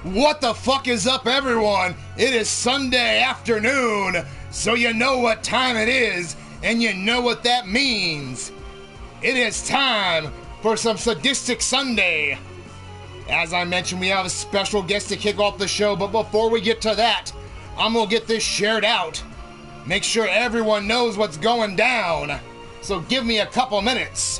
What the fuck is up, everyone? It is Sunday afternoon, so you know what time it is, and you know what that means. It is time for some Sadistic Sunday. As I mentioned, we have a special guest to kick off the show, but before we get to that, I'm gonna get this shared out. Make sure everyone knows what's going down. So give me a couple minutes.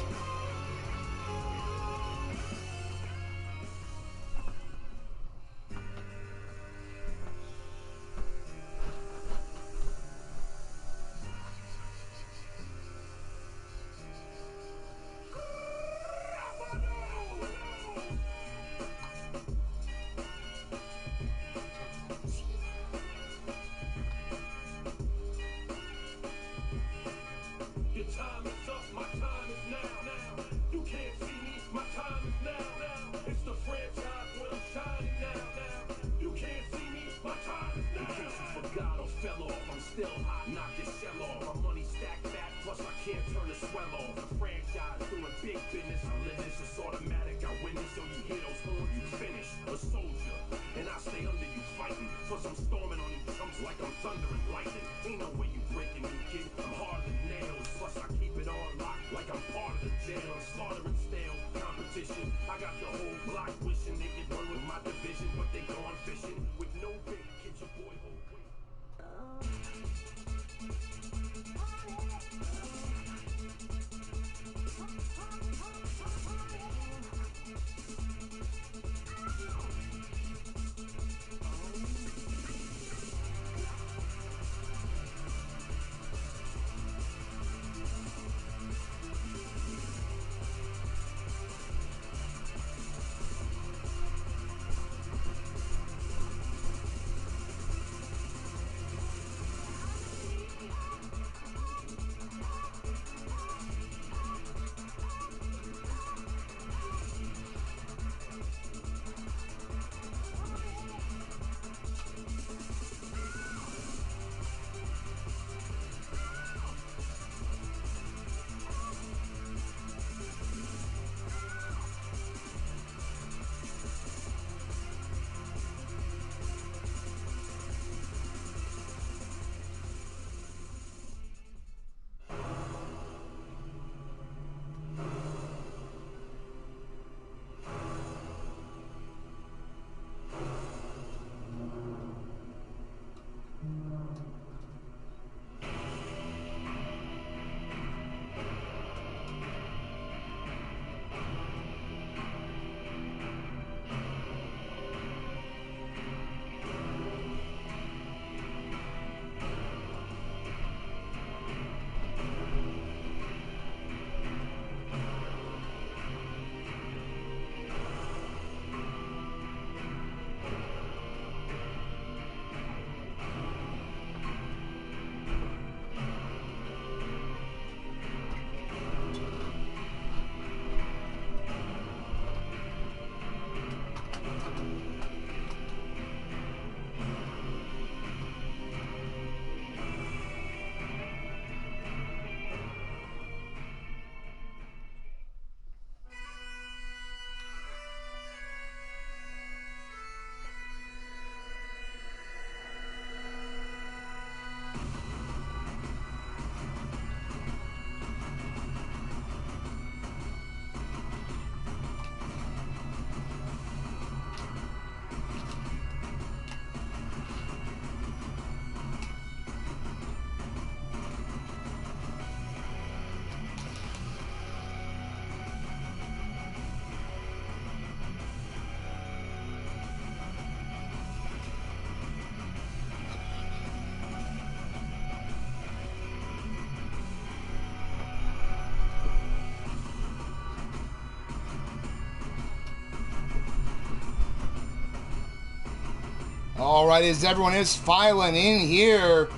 Alright, as everyone is filing in here,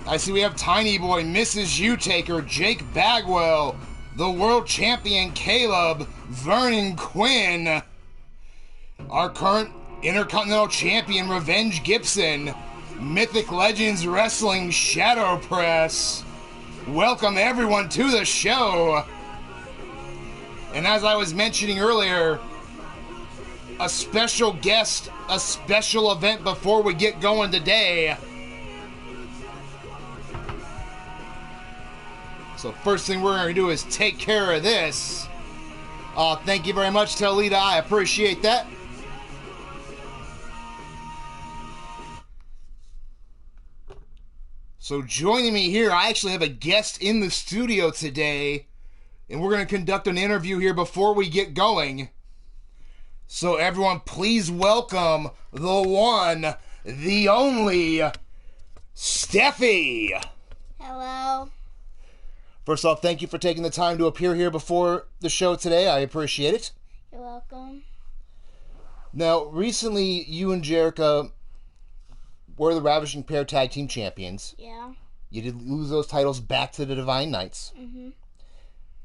I see we have Tiny Boy, Mrs. U-Taker, Jake Bagwell, the World Champion Caleb, Vernon Quinn, our current Intercontinental Champion Revenge Gibson, Mythic Legends Wrestling Shadow Press. Welcome everyone to the show. And as I was mentioning earlier, a special guest, a special event before we get going today. So first thing we're going to do is take care of this. Thank you very much, Talita. I appreciate that. So joining me here, I actually have a guest in the studio today, and we're going to conduct an interview here before we get going. So everyone, please welcome the one, the only, Steffi. Hello. First off, thank you for taking the time to appear here before the show today. I appreciate it. You're welcome. Now, recently, you and Jerica were the Ravishing Pair Tag Team Champions. Yeah. You did lose those titles back to the Divine Knights. Mm-hmm.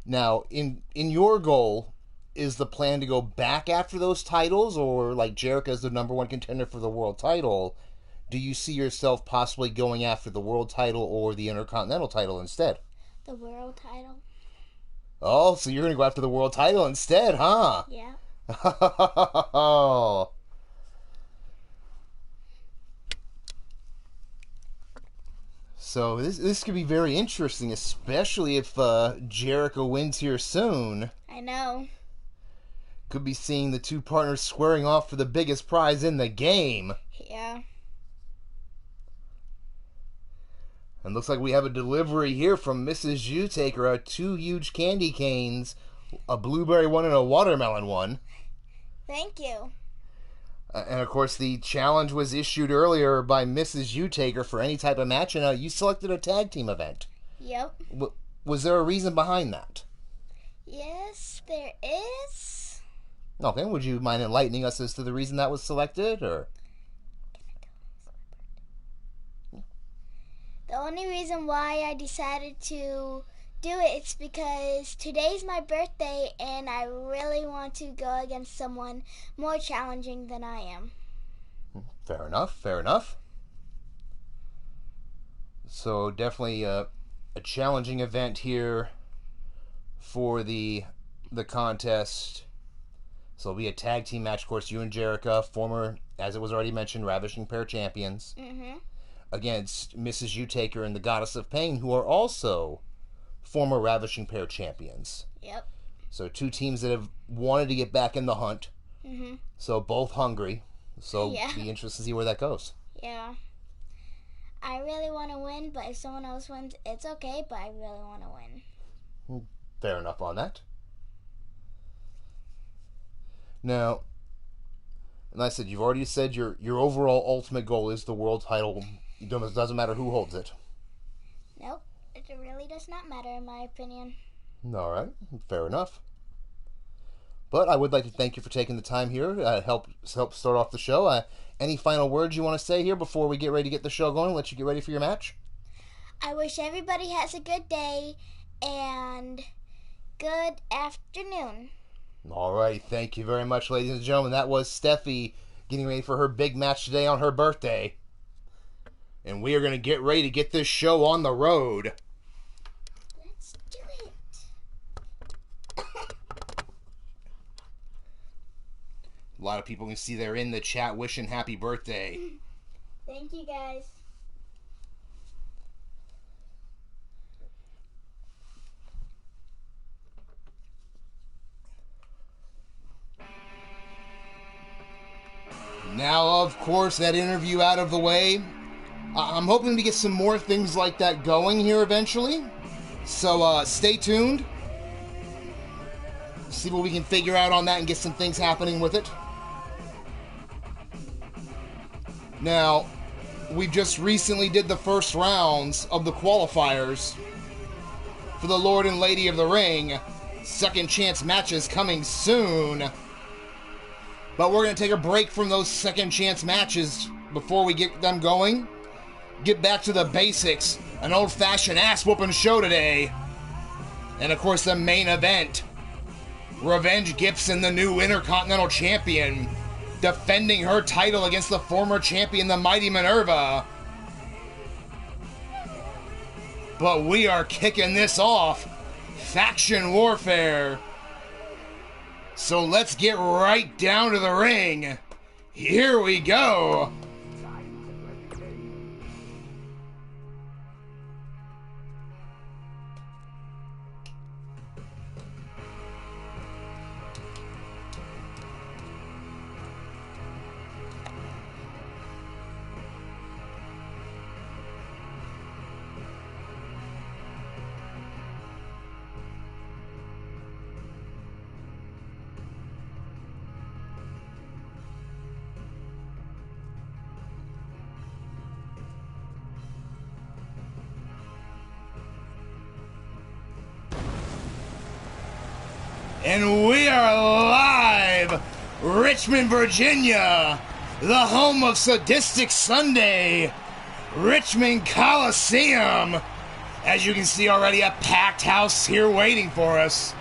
Now, in your goal, is the plan to go back after those titles, or like Jerica is the number one contender for the world title? Do you see yourself possibly going after the world title or the Intercontinental title instead? The world title. Oh, so you're going to go after the world title instead, huh? Yeah. So this could be very interesting, especially if Jericho wins here soon. I know. Could be seeing the two partners squaring off for the biggest prize in the game. Yeah. And looks like we have a delivery here from Mrs. Jutaker. 2 huge candy canes, a blueberry one and a watermelon one. Thank you. And of course, the challenge was issued earlier by Mrs. Jutaker for any type of match, and you selected a tag team event. Yep. Was there a reason behind that? Yes, there is. Okay, would you mind enlightening us as to the reason that was selected, or? The only reason why I decided to do it is because today's my birthday and I really want to go against someone more challenging than I am. Fair enough, fair enough. So definitely a challenging event here for the contest. So it'll be a tag team match, of course, you and Jerica, former, as it was already mentioned, Ravishing Pair champions, against Mrs. Jutaker and the Goddess of Pain, who are also former Ravishing Pair champions. Yep. So 2 teams that have wanted to get back in the hunt. So both hungry. So be interested to see where that goes. Yeah. I really want to win, but if someone else wins, it's okay, but I really want to win. Fair enough on that. Now, and I said, you've already said your overall ultimate goal is the world title. It doesn't matter who holds it. Nope. It really does not matter, in my opinion. All right. Fair enough. But I would like to thank you for taking the time here to help start off the show. Any final words you want to say here before we get ready to get the show going? Let you get ready for your match? I wish everybody has a good day and good afternoon. All right. Thank you very much, ladies and gentlemen. That was Steffi getting ready for her big match today on her birthday. And we are going to get ready to get this show on the road. Let's do it. A lot of people can see they're in the chat wishing happy birthday. Thank you, guys. Now, of course, that interview out of the way. I'm hoping to get some more things like that going here eventually. So stay tuned. See what we can figure out on that and get some things happening with it. Now, we just recently did the first rounds of the qualifiers for the Lord and Lady of the Ring. Second chance matches coming soon. But we're going to take a break from those second chance matches before we get them going. Get back to the basics. An old-fashioned ass-whooping show today. And of course the main event. Revenge Gibson, the new Intercontinental Champion, defending her title against the former champion, the Mighty Minerva. But we are kicking this off. Faction Warfare. So So let's get right down to the ring. Here we go. And we are live, Richmond, Virginia, the home of Sadistic Sunday, Richmond Coliseum. As you can see already, a packed house here waiting for us.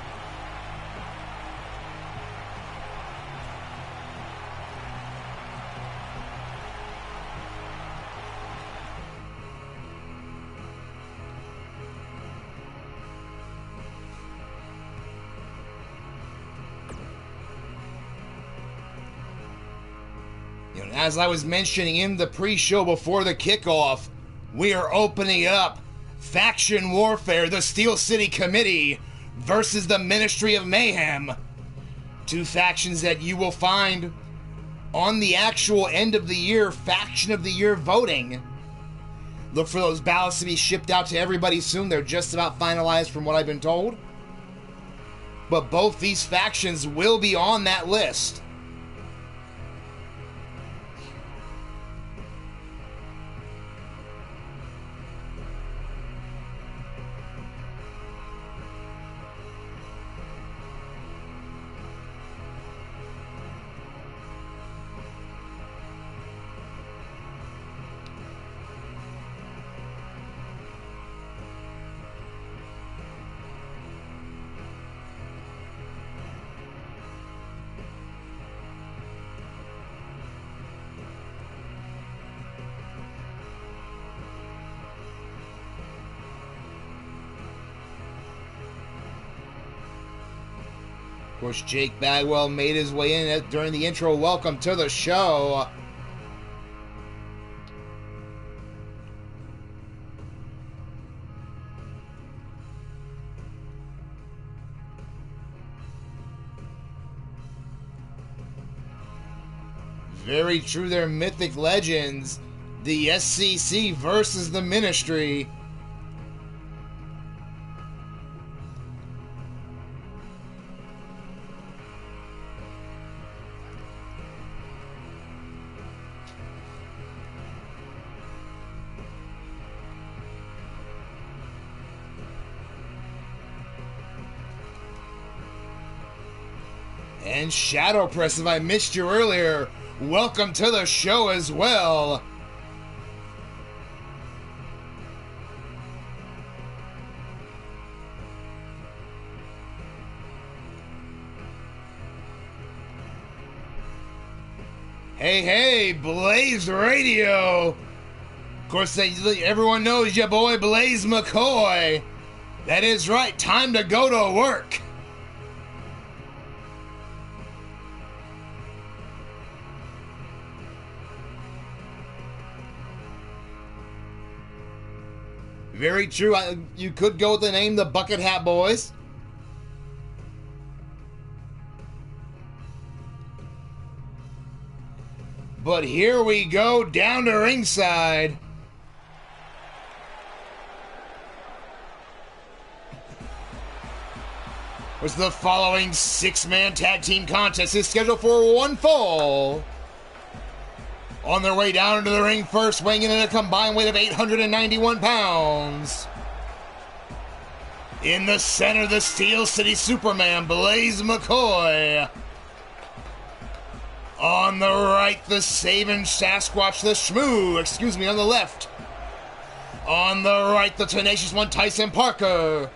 As I was mentioning in the pre-show before the kickoff, we are opening up Faction Warfare, the Steel City Committee versus the Ministry of Mayhem. Two factions that you will find on the actual end of the year Faction of the Year voting. Look for those ballots to be shipped out to everybody soon. They're just about finalized from what I've been told. But both these factions will be on that list. Of course, Jake Bagwell made his way in during the intro. Welcome to the show. Very true, they're mythic legends. The SCC versus the Ministry. And Shadow Press, if I missed you earlier, welcome to the show as well. Hey, Blaze Radio. Of course, everyone knows your boy Blaze McCoy. That is right, time to go to work. Very true. You could go with the name the Bucket Hat Boys. But here we go down to ringside. Was the following six-man tag team contest is scheduled for one fall. On their way down into the ring first, weighing in at a combined weight of 891 pounds. In the center, the Steel City Superman, Blaze McCoy. On the right, the Saving Sasquatch, the Shmoo, on the left. On the right, the Tenacious One, Tyson Parker.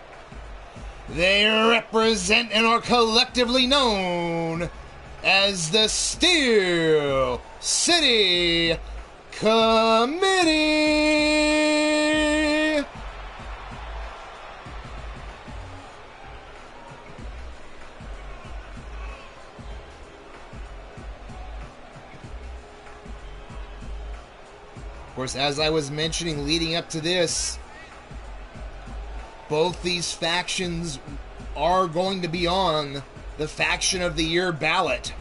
They represent and are collectively known as the Steel City Committee. Of course, as I was mentioning leading up to this, both these factions are going to be on the Faction of the Year ballot.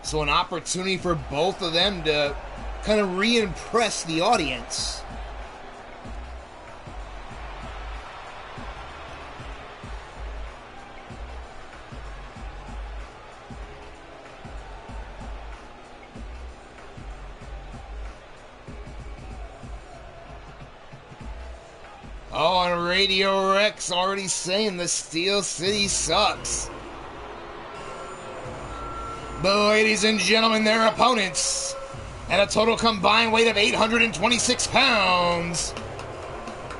So an opportunity for both of them to kind of re-impress the audience. Oh, and Radio Rex already saying the Steel City sucks. But ladies and gentlemen, their opponents, at a total combined weight of 826 pounds,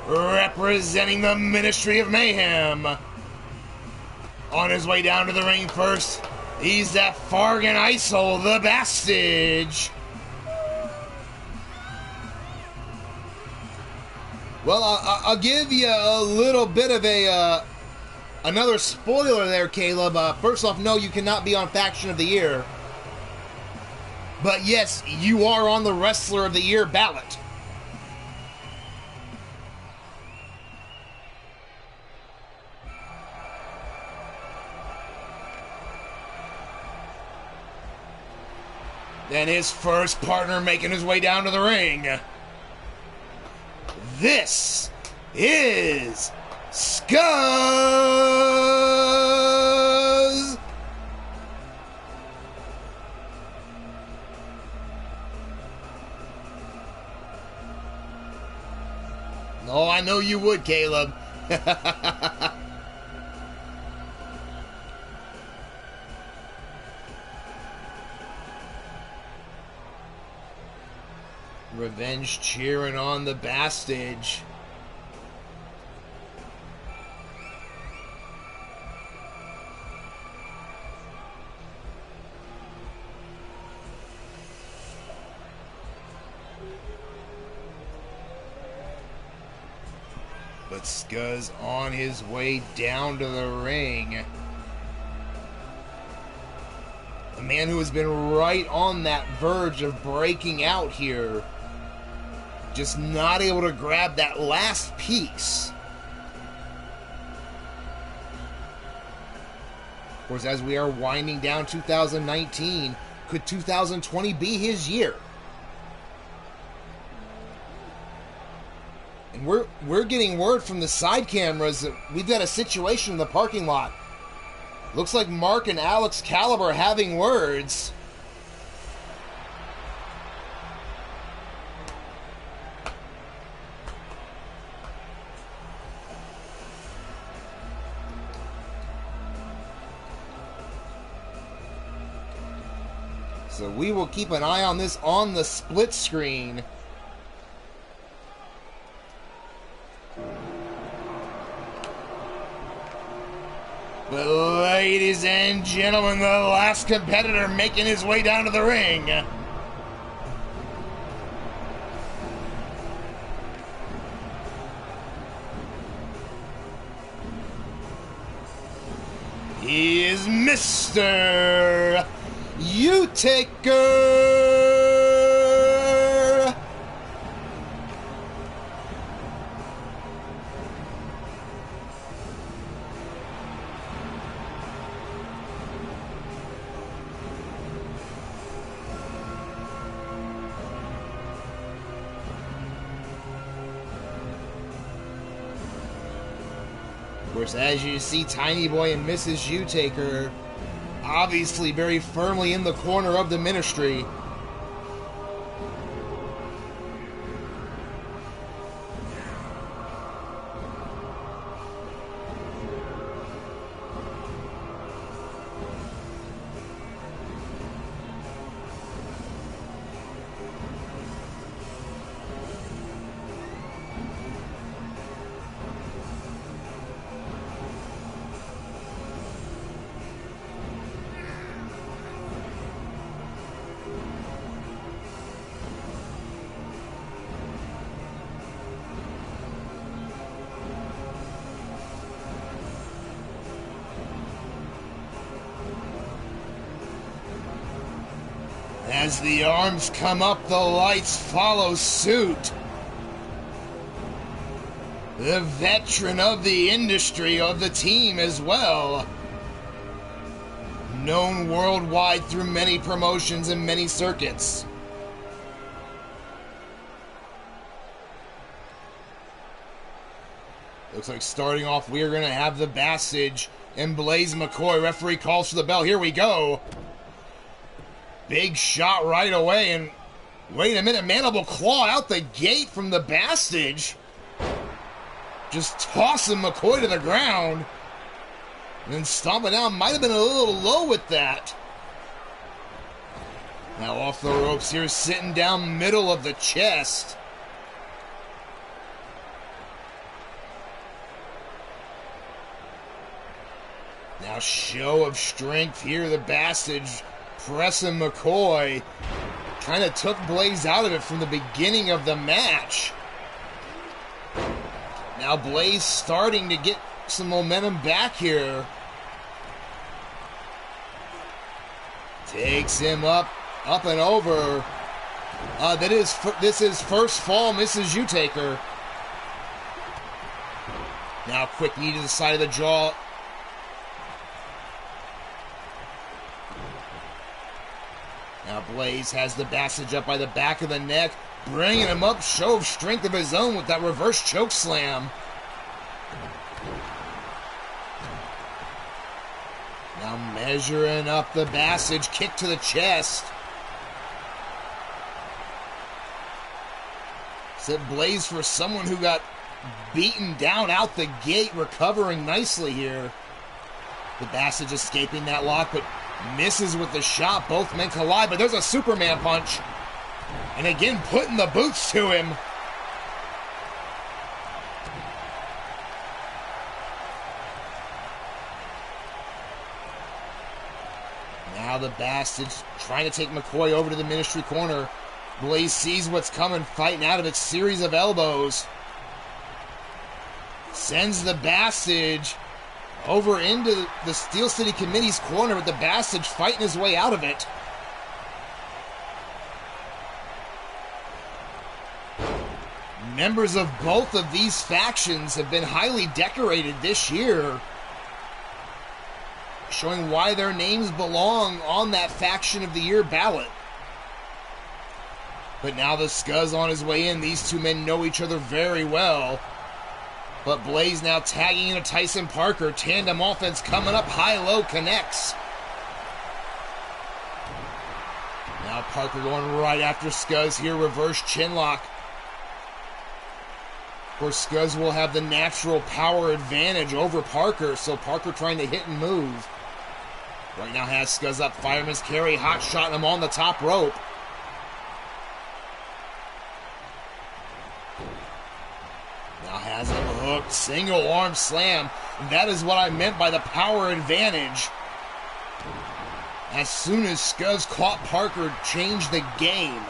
representing the Ministry of Mayhem. On his way down to the ring first, he's that Fargan Isol, the Bastage. Well, I'll give you a little bit of another spoiler there, Caleb. First off, no, you cannot be on Faction of the Year. But yes, you are on the Wrestler of the Year ballot. Then his first partner making his way down to the ring. This is Scuzz! Oh, I know you would, Caleb. Revenge cheering on the Bastage. But Scuzz on his way down to the ring. A man who has been right on that verge of breaking out here. Just not able to grab that last piece. Of course, as we are winding down 2019, could 2020 be his year? And we're getting word from the side cameras that we've got a situation in the parking lot. Looks like Mark and Alex Caliber having words. So we will keep an eye on this on the split screen. But ladies and gentlemen, the last competitor making his way down to the ring. He is Mr. U-Taker. Of course, as you see, Tiny Boy and Mrs. U-Taker obviously very firmly in the corner of the Ministry. As the arms come up, the lights follow suit. The veteran of the industry, of the team as well. Known worldwide through many promotions and many circuits. Looks like starting off, we are going to have the Bassage and Blaze McCoy. Referee calls for the bell. Here we go. Big shot right away. And wait a minute, Mandible Claw out the gate from the Bassage. Just tossing McCoy to the ground. And then stomping down. Might have been a little low with that. Now off the ropes here, sitting down middle of the chest. Now show of strength here, the Bassage pressing McCoy. Kind of took Blaze out of it from the beginning of the match. Now Blaze starting to get some momentum back here. Takes him up and over. This is first fall, misses you, Taker. Now quick knee to the side of the jaw. Now Blaze has the Bassage up by the back of the neck, bringing him up, show of strength of his own with that reverse choke slam. Now measuring up the Bassage, kick to the chest. Set Blaze for someone who got beaten down out the gate, recovering nicely here. The Bassage escaping that lock, but misses with the shot. Both men collide, but there's a Superman punch. And again, putting the boots to him. Now the Bassage trying to take McCoy over to the Ministry corner. Blaze sees what's coming, fighting out of its series of elbows. Sends the Bassage over into the Steel City Committee's corner with the Bassage fighting his way out of it. Members of both of these factions have been highly decorated this year, showing why their names belong on that Faction of the Year ballot. But now the Scuzz on his way in. These two men know each other very well. But Blaze now tagging into Tyson Parker. Tandem offense coming up. High-low connects. Now Parker going right after Scuzz here. Reverse chinlock. Of course, Scuzz will have the natural power advantage over Parker. So Parker trying to hit and move. Right now has Scuzz up. Fireman's carry. Hot shot him on the top rope. Now has him hooked. Single arm slam. That is what I meant by the power advantage. As soon as Scuzz caught Parker, changed the game.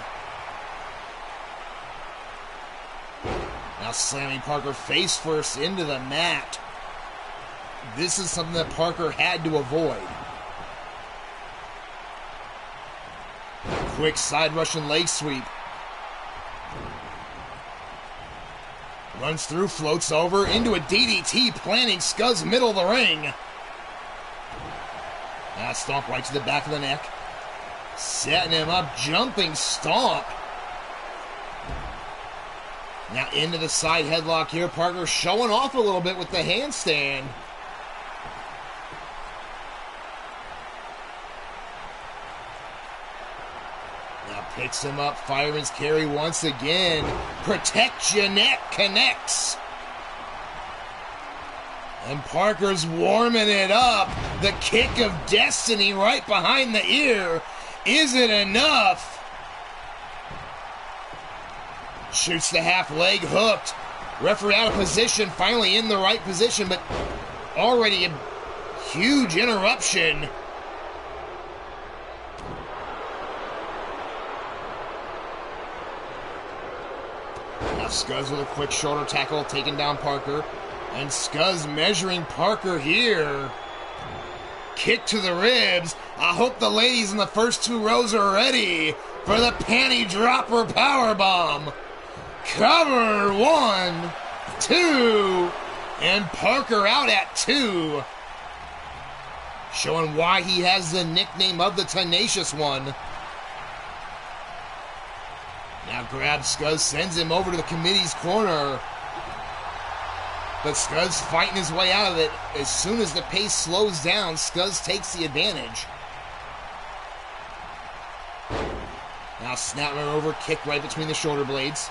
Now slamming Parker face first into the mat. This is something that Parker had to avoid. Quick side Russian leg sweep. Runs through, floats over, into a DDT, planting Scuzz middle of the ring. Now stomp right to the back of the neck. Setting him up, jumping stomp. Now into the side headlock here. Parker showing off a little bit with the handstand. Picks him up, fireman's carry once again. Protect your neck, connects. And Parker's warming it up. The kick of destiny right behind the ear. Is it enough? Shoots the half leg, hooked. Referee out of position, finally in the right position, but already a huge interruption. Scuzz with a quick shoulder tackle, taking down Parker. And Scuzz measuring Parker here. kick to the ribs. I hope the ladies in the first 2 rows are ready for the panty dropper powerbomb. Cover 1, 2, and Parker out at 2. Showing why he has the nickname of the Tenacious One. Now grabs Scuzz, sends him over to the committee's corner. But Scuzz fighting his way out of it. As soon as the pace slows down, Scuzz takes the advantage. Now snapping over, kick right between the shoulder blades.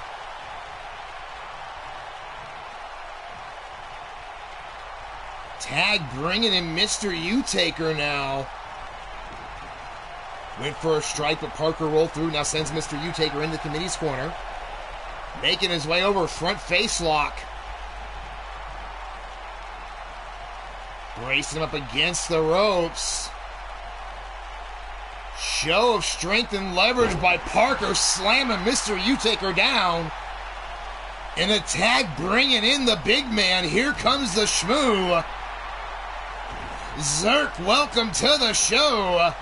Tag bringing in Mr. U-Taker now. Went for a strike, but Parker rolled through. Now sends Mr. U-Taker into the committee's corner. Making his way over, front face lock. Bracing him up against the ropes. Show of strength and leverage by Parker, slamming Mr. U-Taker down. And a tag bringing in the big man. Here comes the Shmoo. Zerk, welcome to the show.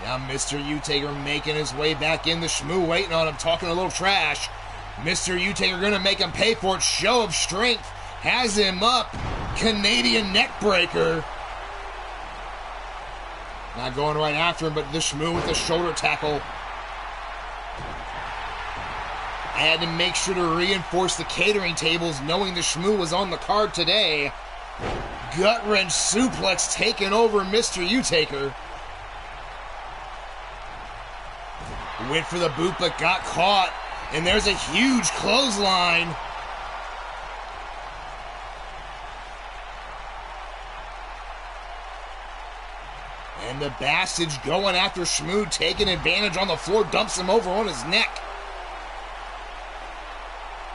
Now Mr. U-Taker making his way back in. The Shmoo waiting on him, talking a little trash. Mr. U-Taker going to make him pay for it. Show of strength has him up. Canadian neck breaker. Not going right after him, but the Shmoo with the shoulder tackle. I had to make sure to reinforce the catering tables, knowing the Shmoo was on the card today. Gut wrench suplex taking over Mr. U-Taker. Went for the boot, but got caught. And there's a huge clothesline. And the Bastard going after Shmoo, taking advantage on the floor, dumps him over on his neck.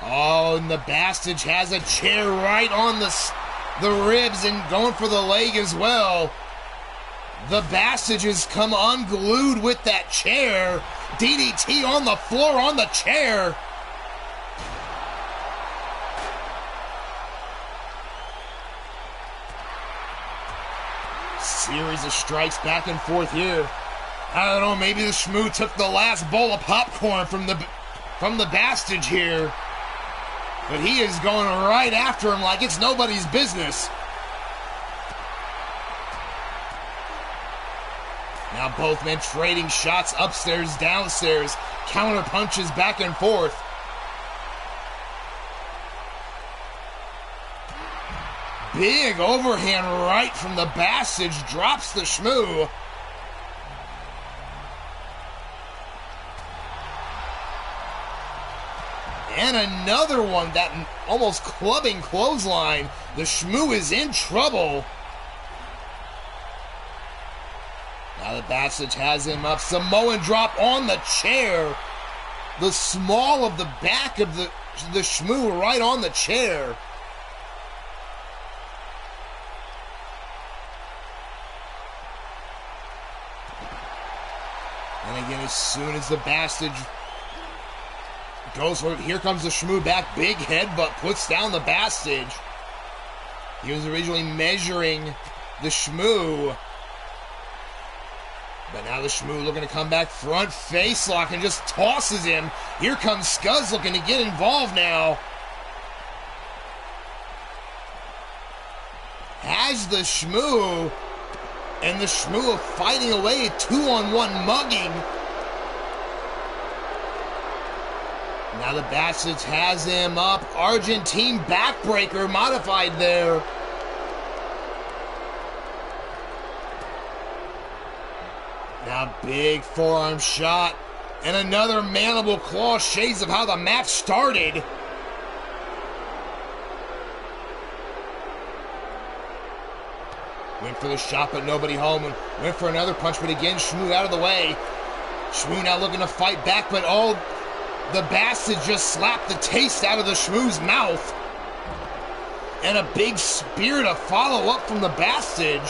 Oh, and the Bastard has a chair right on the ribs and going for the leg as well. The Bastard has come unglued with that chair. DDT on the floor on the chair. Series of strikes back and forth here. I don't know, maybe the Shmoo took the last bowl of popcorn from the Bastard here. But he is going right after him like it's nobody's business. Now both men trading shots upstairs, downstairs, counter punches back and forth. Big overhand right from the Bastard, drops the Shmoo. And another one, that almost clubbing clothesline. The Shmoo is in trouble. Now the Bastard has him up. Samoan drop on the chair. The small of the back of the Shmoo right on the chair. And again, as soon as the Bastard goes for it, here comes the Shmoo back. Big headbutt, puts down the Bastard. He was originally measuring the Shmoo. But now the Shmoo looking to come back, front face lock, and just tosses him. Here comes Scuzz looking to get involved now. Has the Shmoo, and the Shmoo fighting away, 2-on-1 mugging. Now the Bastards has him up. Argentine backbreaker modified there. Now big forearm shot. And another mandible claw, shades of how the match started. Went for the shot, but nobody home. And went for another punch, but again, Shmoo out of the way. Shmoo now looking to fight back, but the Bastard just slapped the taste out of the Shmoo's mouth. And a big spear to follow up from the Bastard.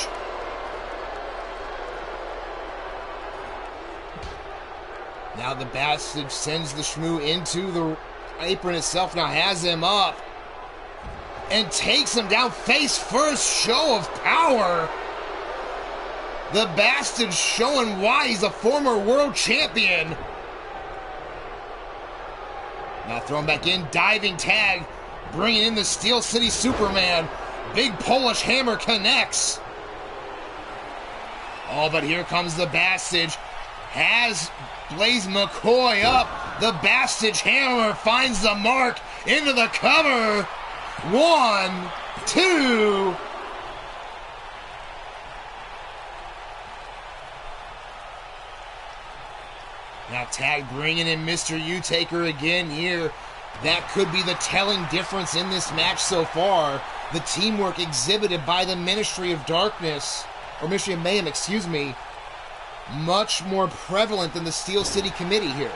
Now the Bastard sends the Shmoo into the apron itself. Now has him up. and takes him down face first. Show of power. The Bastard showing why he's a former world champion. Now thrown back in, diving tag, bringing in the Steel City Superman. Big Polish hammer connects. Oh, but here comes the Bastard. Has Blaze McCoy up. The Bastard hammer finds the mark into the cover. 1, 2. Now tag bringing in Mr. U-Taker again here. That could be the telling difference in this match so far. The teamwork exhibited by the Ministry of Darkness, or Ministry of Mayhem, excuse me, much more prevalent than the Steel City Committee here.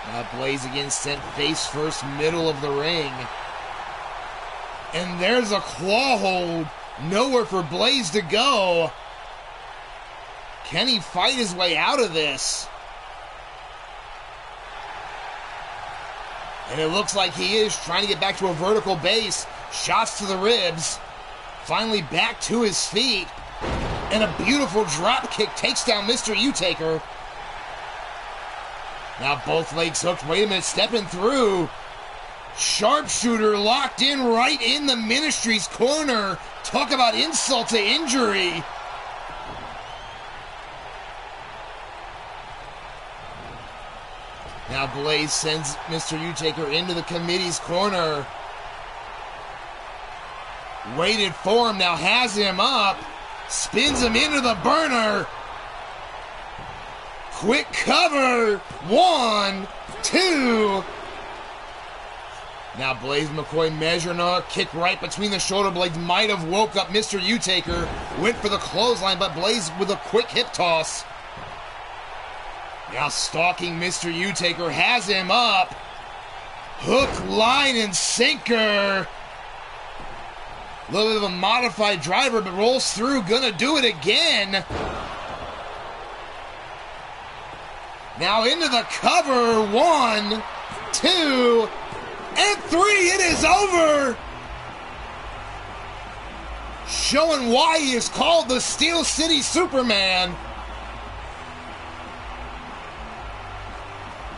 Now Blaze again sent face first, middle of the ring. And there's a claw hold. Nowhere for Blaze to go. Can he fight his way out of this? And it looks like he is trying to get back to a vertical base. Shots to the ribs. Finally back to his feet. And a beautiful drop kick takes down Mr. U-Taker. Now both legs hooked. Wait a minute, stepping through. Sharpshooter locked in right in the Ministry's corner. Talk about insult to injury. Now Blaze sends Mr. U-Taker into the committee's corner. Waited for him, now has him up. Spins him into the burner. Quick cover. 1, 2. Now Blaze McCoy measuring a kick right between the shoulder blades. Might have woke up Mr. U-Taker. Went for the clothesline, but Blaze with a quick hip toss. Now stalking Mr. U-Taker, has him up. Hook, line, and sinker. A little bit of a modified driver, but rolls through. Gonna do it again. Now into the cover. 1, 2, and 3. It is over. Showing why he is called the Steel City Superman.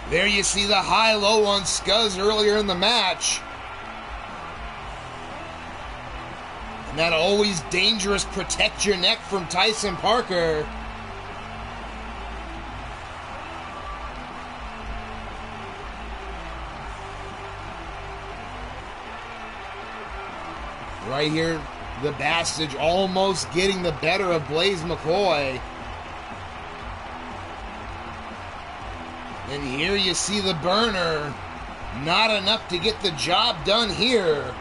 There you see the high-low on Scuzz earlier in the match. And that always dangerous protect your neck from Tyson Parker. Right here, the Bastard almost getting the better of Blaze McCoy. And here you see the burner. Not enough to get the job done here.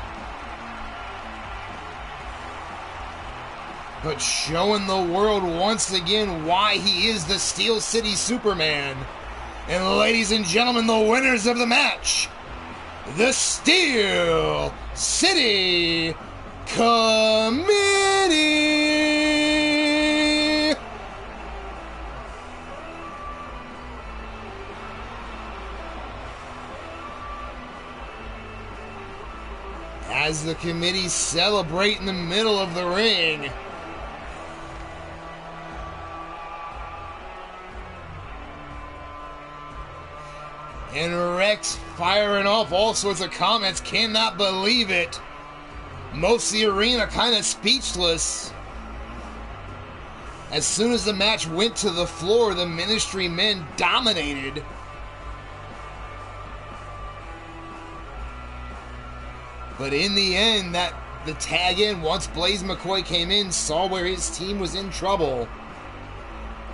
But showing the world once again why he is the Steel City Superman. And ladies and gentlemen, the winners of the match, the Steel City Committee. As the committee celebrate in the middle of the ring. And Rex firing off all sorts of comments. Cannot believe it. Most of the arena kind of speechless. As soon as the match went to the floor, the Ministry men dominated. But in the end, the tag in, once Blaze McCoy came in, saw where his team was in trouble,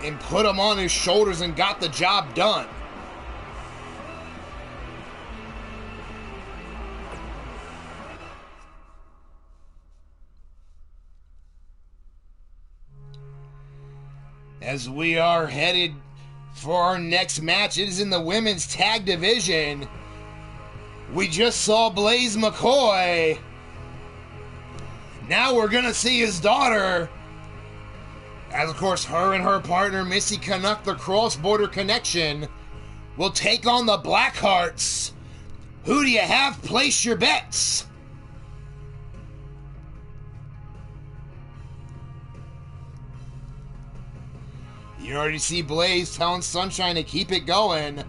and put him on his shoulders and got the job done. As we are headed for our next match, it is in the women's tag division. We just saw Blaze McCoy. Now we're going to see his daughter. As, of course, her and her partner, Missy Canuck, the cross-border connection, will take on the Blackhearts. Who do you have place your bets? You already see Blaze telling Sunshine to keep it going.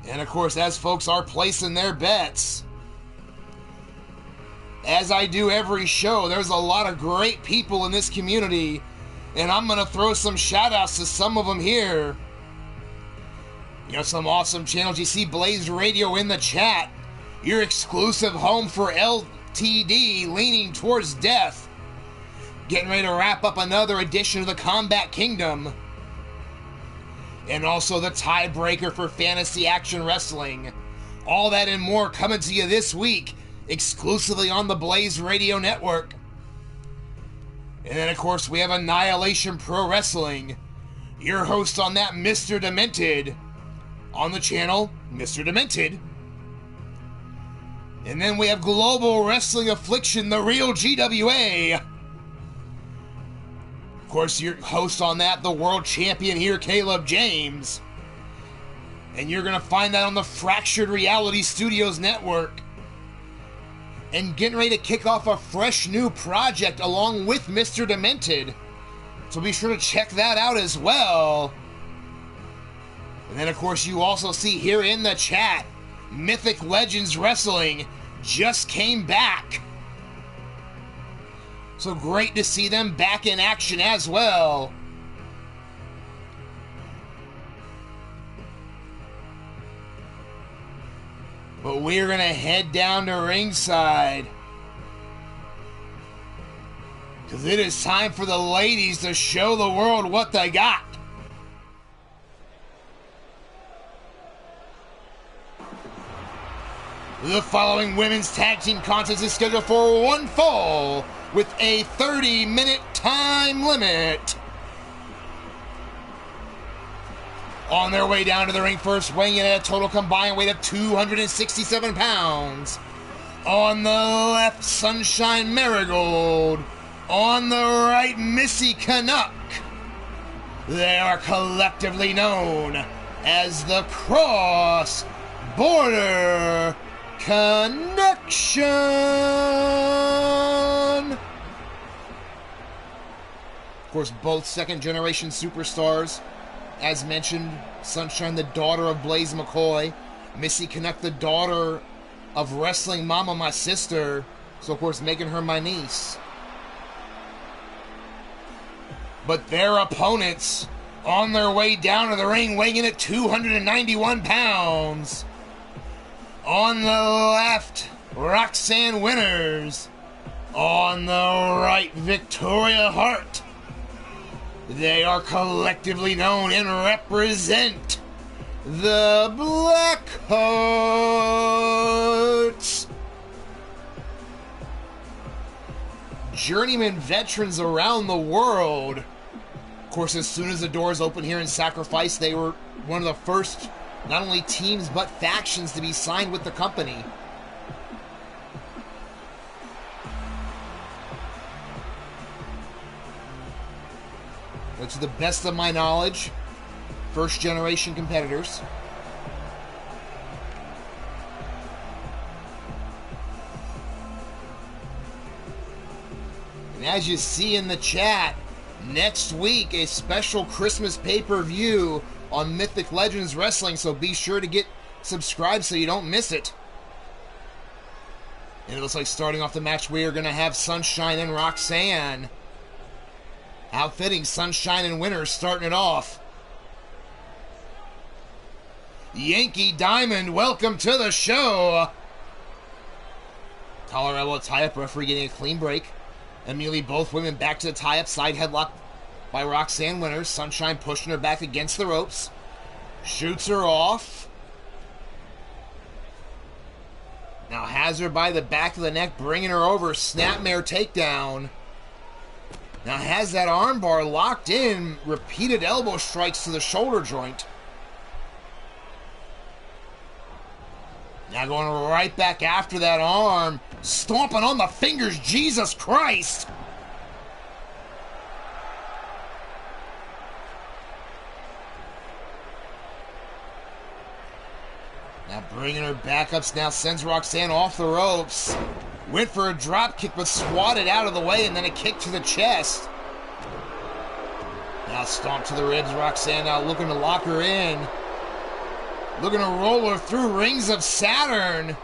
And of course, as folks are placing their bets, as I do every show, there's a lot of great people in this community, and I'm going to throw some shout outs to some of them here. You know, some awesome channels. You see Blaze Radio in the chat, your exclusive home for LTD leaning towards death. Getting ready to wrap up another edition of the Combat Kingdom. And also the tiebreaker for Fantasy Action Wrestling. All that and more coming to you this week, exclusively on the Blaze Radio Network. And then, of course, we have Annihilation Pro Wrestling. Your host on that, Mr. Demented. On the channel, Mr. Demented. And then we have Global Wrestling Affliction, the real GWA. Of course, your host on that, the world champion here, Caleb James. And you're going to find that on the Fractured Reality Studios Network. And getting ready to kick off a fresh new project along with Mr. Demented. So be sure to check that out as well. And then, of course, you also see here in the chat, Mythic Legends Wrestling just came back. So great to see them back in action as well. But we're going to head down to ringside, because it is time for the ladies to show the world what they got. The following women's tag team contest is scheduled for one fall with a 30-minute time limit. On their way down to the ring first, weighing in at a total combined weight of 267 pounds. On the left, Sunshine Marigold. On the right, Missy Canuck. They are collectively known as the Cross Border Connection. Of course, both second-generation superstars. As mentioned, Sunshine, the daughter of Blaze McCoy. Missy Canuck, the daughter of Wrestling Mama, my sister. So, of course, making her my niece. But their opponents, on their way down to the ring, weighing in at 291 pounds. On the left, Roxanne Winters. On the right, Victoria Hart. They are collectively known and represent the Blackhearts. Journeyman veterans around the world. Of course, as soon as the doors open here in Sacrifice, they were one of the first, not only teams, but factions to be signed with the company. But to the best of my knowledge, first-generation competitors. And as you see in the chat, next week, a special Christmas pay-per-view on Mythic Legends Wrestling, so be sure to get subscribed so you don't miss it. And it looks like starting off the match, we are going to have Sunshine and Roxanne. How fitting, Sunshine and Winters starting it off. Yankee Diamond, welcome to the show. Collar elbow tie-up, referee getting a clean break. Immediately both women back to the tie-up, side headlock by Roxanne Winters. Sunshine pushing her back against the ropes. Shoots her off. Now has her by the back of the neck, bringing her over. Snapmare takedown. Now has that armbar locked in. Repeated elbow strikes to the shoulder joint. Now going right back after that arm. Stomping on the fingers. Jesus Christ. Now bringing her back up, now sends Roxanne off the ropes. Went for a drop kick, but swatted out of the way, and then a kick to the chest. Now stomp to the ribs. Roxanne now looking to lock her in. Looking to roll her through rings of Saturn.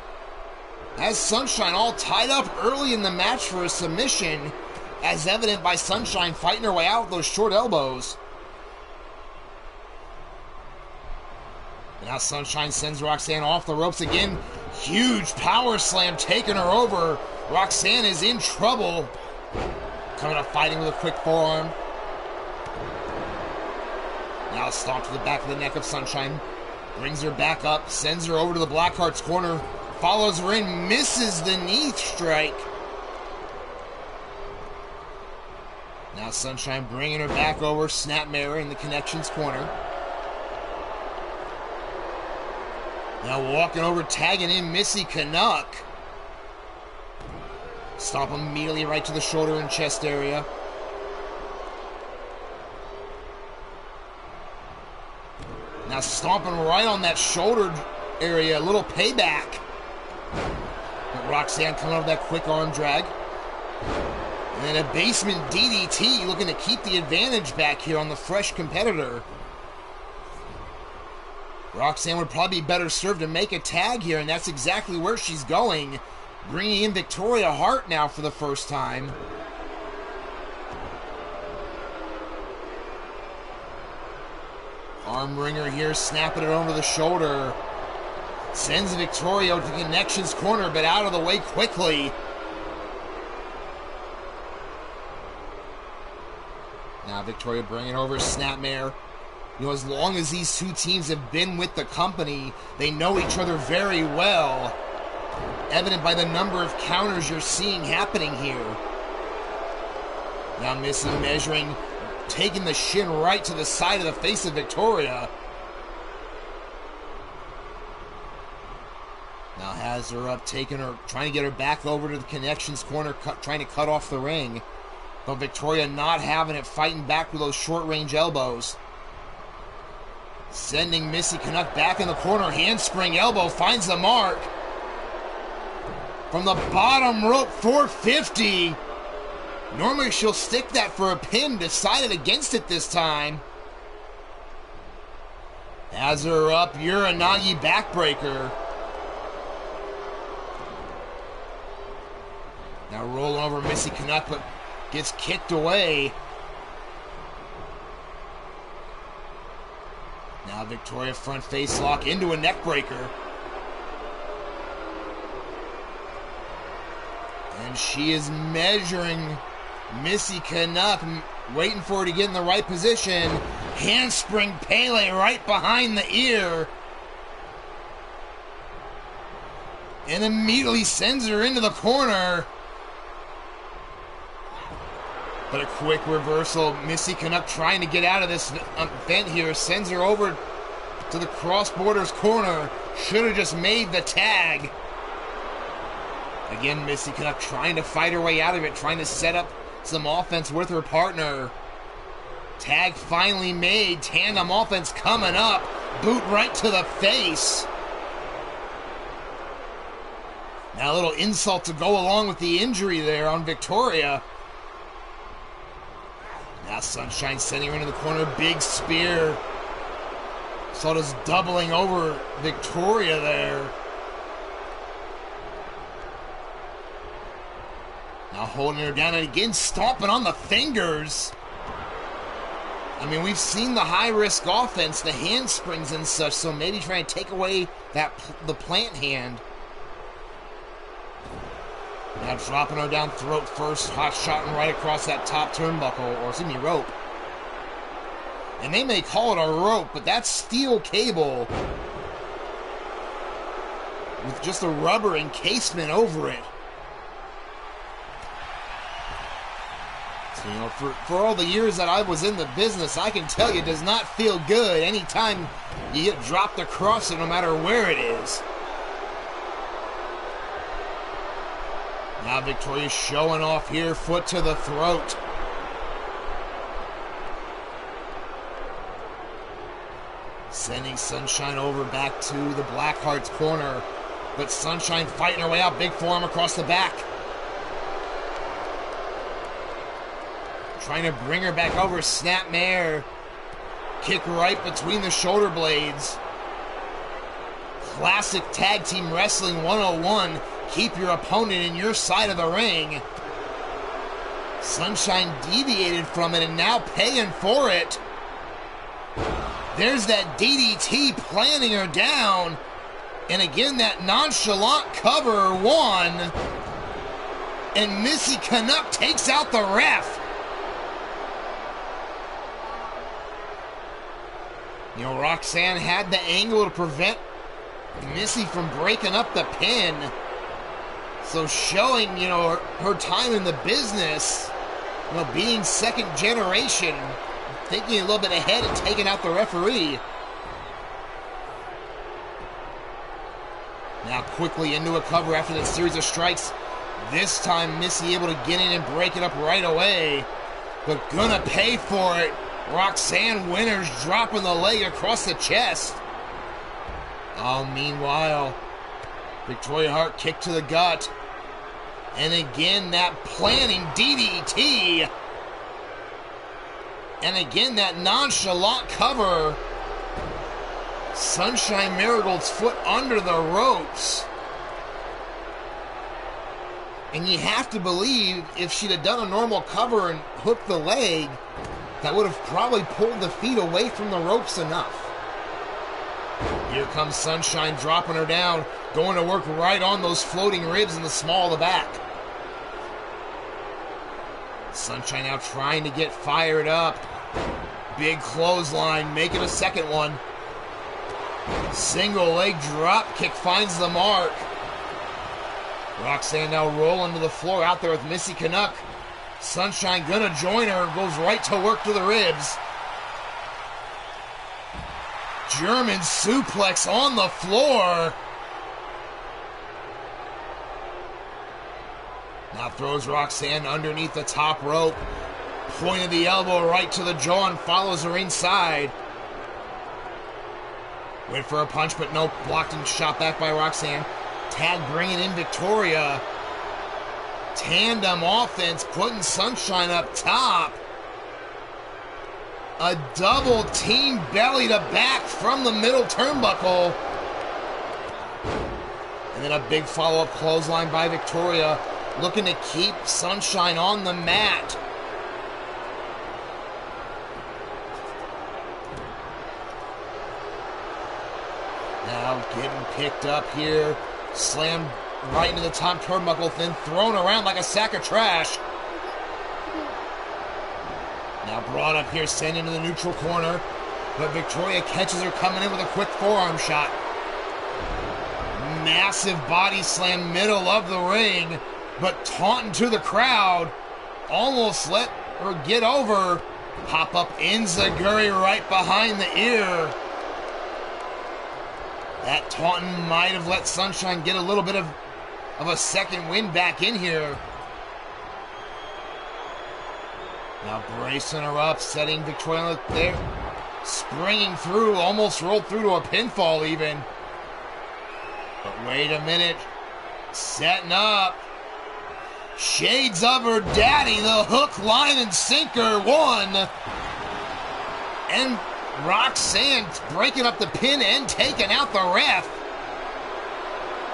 Has Sunshine all tied up early in the match for a submission, as evident by Sunshine fighting her way out with those short elbows. And now Sunshine sends Roxanne off the ropes again. Huge power slam taking her over. Roxanne is in trouble. Coming up fighting with a quick forearm. Now stomp to the back of the neck of Sunshine. Brings her back up. Sends her over to the Blackheart's corner. Follows her in. Misses the knee strike. Now Sunshine bringing her back over. Snapmare in the Connections corner. Now walking over, tagging in Missy Canuck. Stomp immediately right to the shoulder and chest area. Now stomping right on that shoulder area, a little payback. But Roxanne coming out of that quick arm drag. And then a basement DDT, looking to keep the advantage back here on the fresh competitor. Roxanne would probably be better served to make a tag here, and that's exactly where she's going. Bringing in Victoria Hart now for the first time. Arm wringer here, snapping it over the shoulder. Sends Victoria to Connections corner, but out of the way quickly. Now Victoria bringing over Snapmare. You know, as long as these two teams have been with the company, they know each other very well. Evident by the number of counters you're seeing happening here. Now Missy measuring, taking the shin right to the side of the face of Victoria. Now has her up, taking her, trying to get her back over to the Connections corner, trying to cut off the ring. But Victoria not having it, fighting back with those short-range elbows. Sending Missy Canuck back in the corner. Handspring elbow finds the mark. From the bottom rope, 450. Normally she'll stick that for a pin. Decided against it this time. Has her up. Uranagi backbreaker. Now rolling over Missy Canuck, but gets kicked away. Now Victoria front face lock into a neck breaker. And she is measuring Missy Canuck, waiting for her to get in the right position. Handspring Pele right behind the ear. And immediately sends her into the corner. But a quick reversal. Missy Canuck trying to get out of this vent here. Sends her over to the cross-borders corner. Should have just made the tag. Again, Missy Canuck trying to fight her way out of it. Trying to set up some offense with her partner. Tag finally made. Tandem offense coming up. Boot right to the face. Now a little insult to go along with the injury there on Victoria. Now Sunshine sending her into the corner. Big spear. Soda's doubling over Victoria there. Now holding her down and again stomping on the fingers. I mean, we've seen the high-risk offense, the handsprings and such, so maybe trying to take away the plant hand. Now dropping her down throat first, hot shotting right across that top turnbuckle, or excuse me, rope. And they may call it a rope, but that's steel cable with just a rubber encasement over it. So, you know, for all the years that I was in the business, I can tell you it does not feel good anytime you get dropped across it, no matter where it is. Now Victoria showing off here, foot to the throat. Sending Sunshine over back to the Blackheart's corner. But Sunshine fighting her way out. Big forearm across the back. Trying to bring her back over. Snapmare. Kick right between the shoulder blades. Classic Tag Team Wrestling 101. Keep your opponent in your side of the ring. Sunshine deviated from it and now paying for it. There's that DDT planting her down. And again, that nonchalant cover one. And Missy Canuck takes out the ref. You know, Roxanne had the angle to prevent Missy from breaking up the pin. So showing, you know, her time in the business, you know, being second generation, thinking a little bit ahead and taking out the referee. Now quickly into a cover after that series of strikes. This time Missy able to get in and break it up right away. But gonna pay for it. Roxanne Winters dropping the leg across the chest. Oh, meanwhile, Victoria Hart kick to the gut. And again, that planning DDT. And again, that nonchalant cover. Sunshine Marigold's foot under the ropes. And you have to believe if she'd have done a normal cover and hooked the leg, that would have probably pulled the feet away from the ropes enough. Here comes Sunshine dropping her down, going to work right on those floating ribs in the small of the back. Sunshine now trying to get fired up. Big clothesline, making a second one. Single leg drop kick finds the mark. Roxanne now rolling to the floor out there with Missy Canuck. Sunshine gonna join her, goes right to work to the ribs. German suplex on the floor. Now throws Roxanne underneath the top rope. Point of the elbow right to the jaw and follows her inside. Went for a punch, but no, blocked and shot back by Roxanne. Tag bringing in Victoria. Tandem offense, putting Sunshine up top. A double team belly to back from the middle turnbuckle. And then a big follow-up clothesline by Victoria, looking to keep Sunshine on the mat. Now getting picked up here. Slammed right into the top turnbuckle, then thrown around like a sack of trash. Now brought up here, sent into the neutral corner. But Victoria catches her coming in with a quick forearm shot. Massive body slam middle of the ring. But taunting to the crowd. Almost let her get over. Pop up Enziguri right behind the ear. That taunting might have let Sunshine get a little bit of a second win back in here. Now bracing her up, setting Victoria there. Springing through, almost rolled through to a pinfall even. But wait a minute. Setting up. Shades of her daddy, the hook, line, and sinker, one. And Roxanne breaking up the pin and taking out the ref.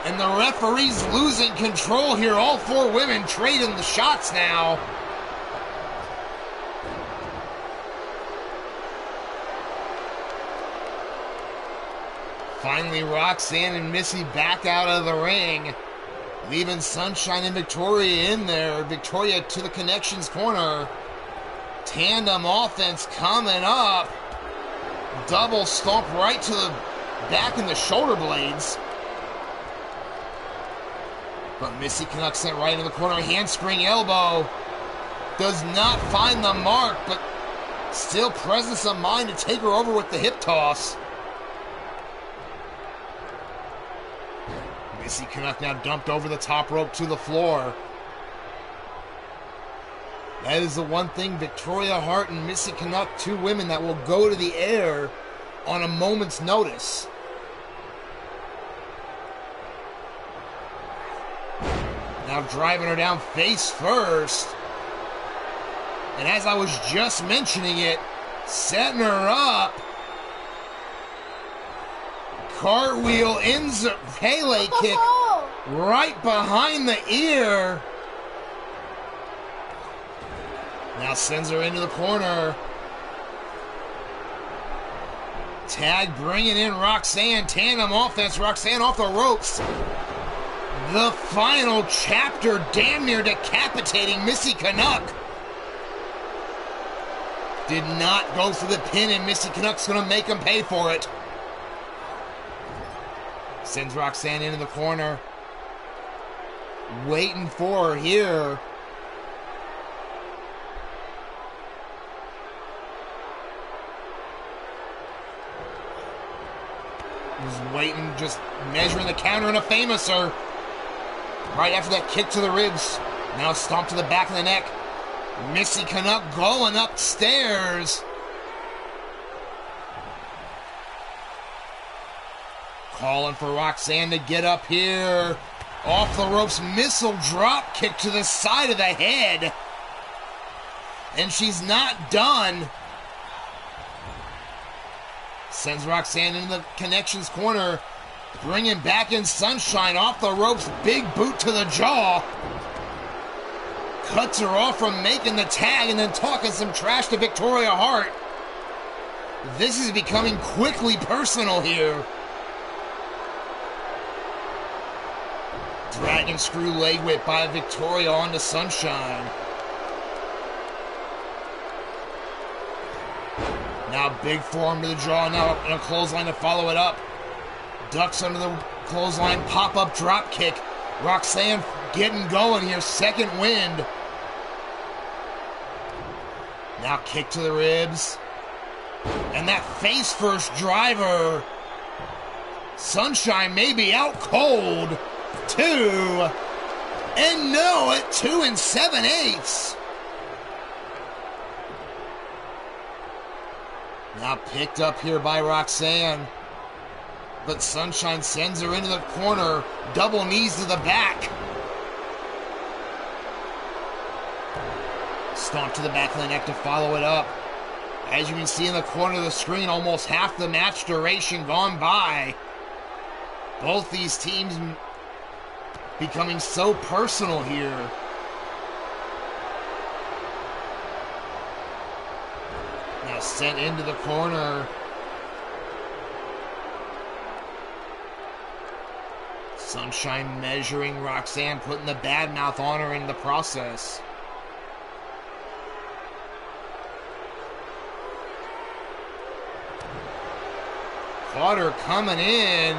And the referee's losing control here. All four women trading the shots now. Finally, Roxanne and Missy back out of the ring, leaving Sunshine and Victoria in there. Victoria to the Connections corner. Tandem offense coming up. Double stomp right to the back in the shoulder blades. But Missy Canuck sent right into the corner. Handspring elbow. Does not find the mark, but still presence of mind to take her over with the hip toss. Missy Canuck now dumped over the top rope to the floor. That is the one thing, Victoria Hart and Missy Canuck, two women that will go to the air on a moment's notice. Now driving her down face first. And as I was just mentioning it, setting her up. Cartwheel ends a Pele kick right behind the ear. Now sends her into the corner. Tag bringing in Roxanne. Tandem offense. Roxanne off the ropes. The final chapter, damn near decapitating Missy Canuck. Did not go for the pin, and Missy Canuck's going to make him pay for it. Sends Roxanne into the corner. Waiting for her here. Just waiting, just measuring the counter and a famouser. Right after that kick to the ribs. Now stomp to the back of the neck. Missy Canuck going upstairs. Calling for Roxanne to get up here. Off the ropes, missile drop kick to the side of the head. And she's not done. Sends Roxanne into the Connections corner. Bringing back in Sunshine off the ropes. Big boot to the jaw. Cuts her off from making the tag and then talking some trash to Victoria Hart. This is becoming quickly personal here. Dragon screw leg whip by Victoria onto Sunshine. Now big forearm to the jaw, now in a clothesline to follow it up. Ducks under the clothesline, pop-up drop kick. Roxanne getting going here, second wind. Now kick to the ribs. And that face first driver. Sunshine may be out cold. 2. And no, at 2 7/8. Now picked up here by Roxanne. But Sunshine sends her into the corner. Double knees to the back. Stomp to the back of the neck to follow it up. As you can see in the corner of the screen, almost half the match duration gone by. Both these teams becoming so personal here. Now sent into the corner. Sunshine measuring Roxanne, putting the bad mouth on her in the process. Caught her coming in.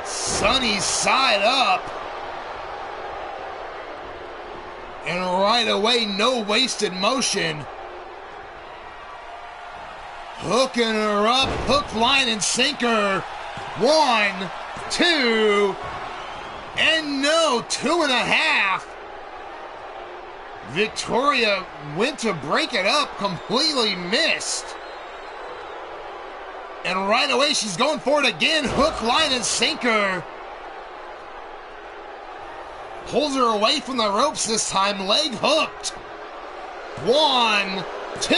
Sunny's side up. And right away, no wasted motion. Hooking her up, hook, line, and sinker. 1, 2, and no, 2.5. Victoria went to break it up, completely missed. And right away, she's going for it again. Hook, line, and sinker. Pulls her away from the ropes this time. Leg hooked. 1, 2,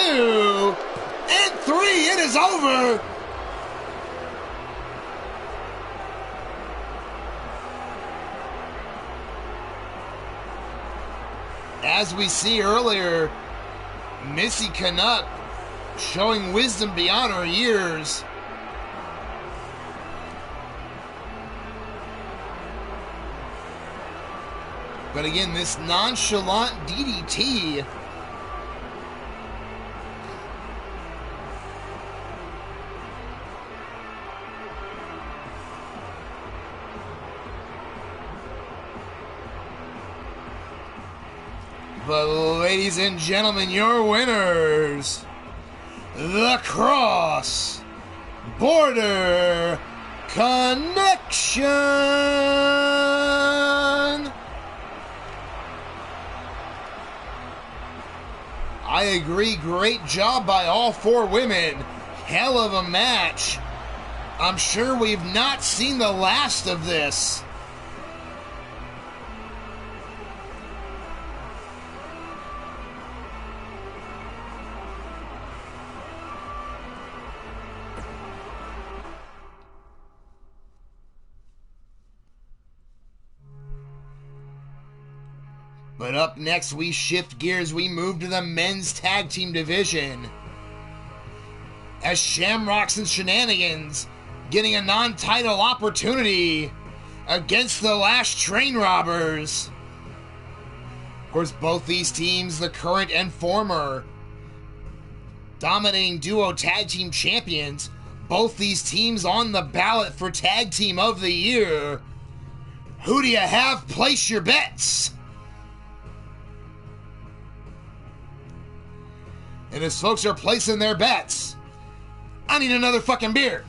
and 3. It is over. As we see earlier, Missy Canuck showing wisdom beyond her years. But again, this nonchalant DDT. But ladies and gentlemen, your winners, the Cross Border Connection. I agree, great job by all 4 women. Hell of a match. I'm sure we've not seen the last of this. But up next, we shift gears. We move to the men's tag team division, as Shamrocks and Shenanigans getting a non-title opportunity against the Last Train Robbers. Of course, both these teams, the current and former dominating duo tag team champions, both these teams on the ballot for Tag Team of the Year. Who do you have? Place your bets. And as folks are placing their bets, I need another fucking beer.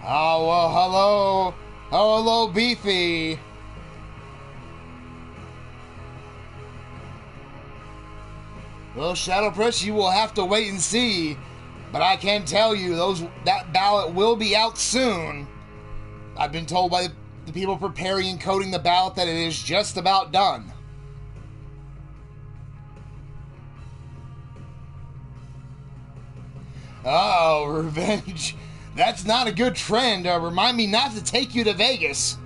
Oh, well, hello. Hello, Beefy. Well, Shadow Press, you will have to wait and see. But I can tell you, that ballot will be out soon. I've been told by the people preparing and coding the ballot that it is just about done. Oh, revenge. That's not a good trend. Remind me not to take you to Vegas.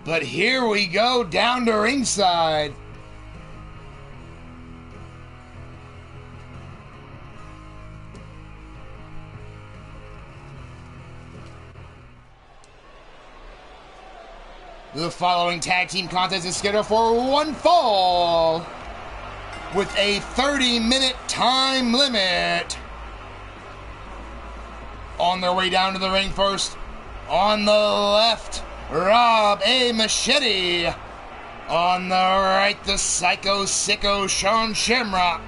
But here we go, down to ringside. The following tag team contest is scheduled for one fall, with a 30-minute time limit. On their way down to the ring first, on the left, Rob A. Machete. On the right, the Psycho Sicko Sean Shamrock.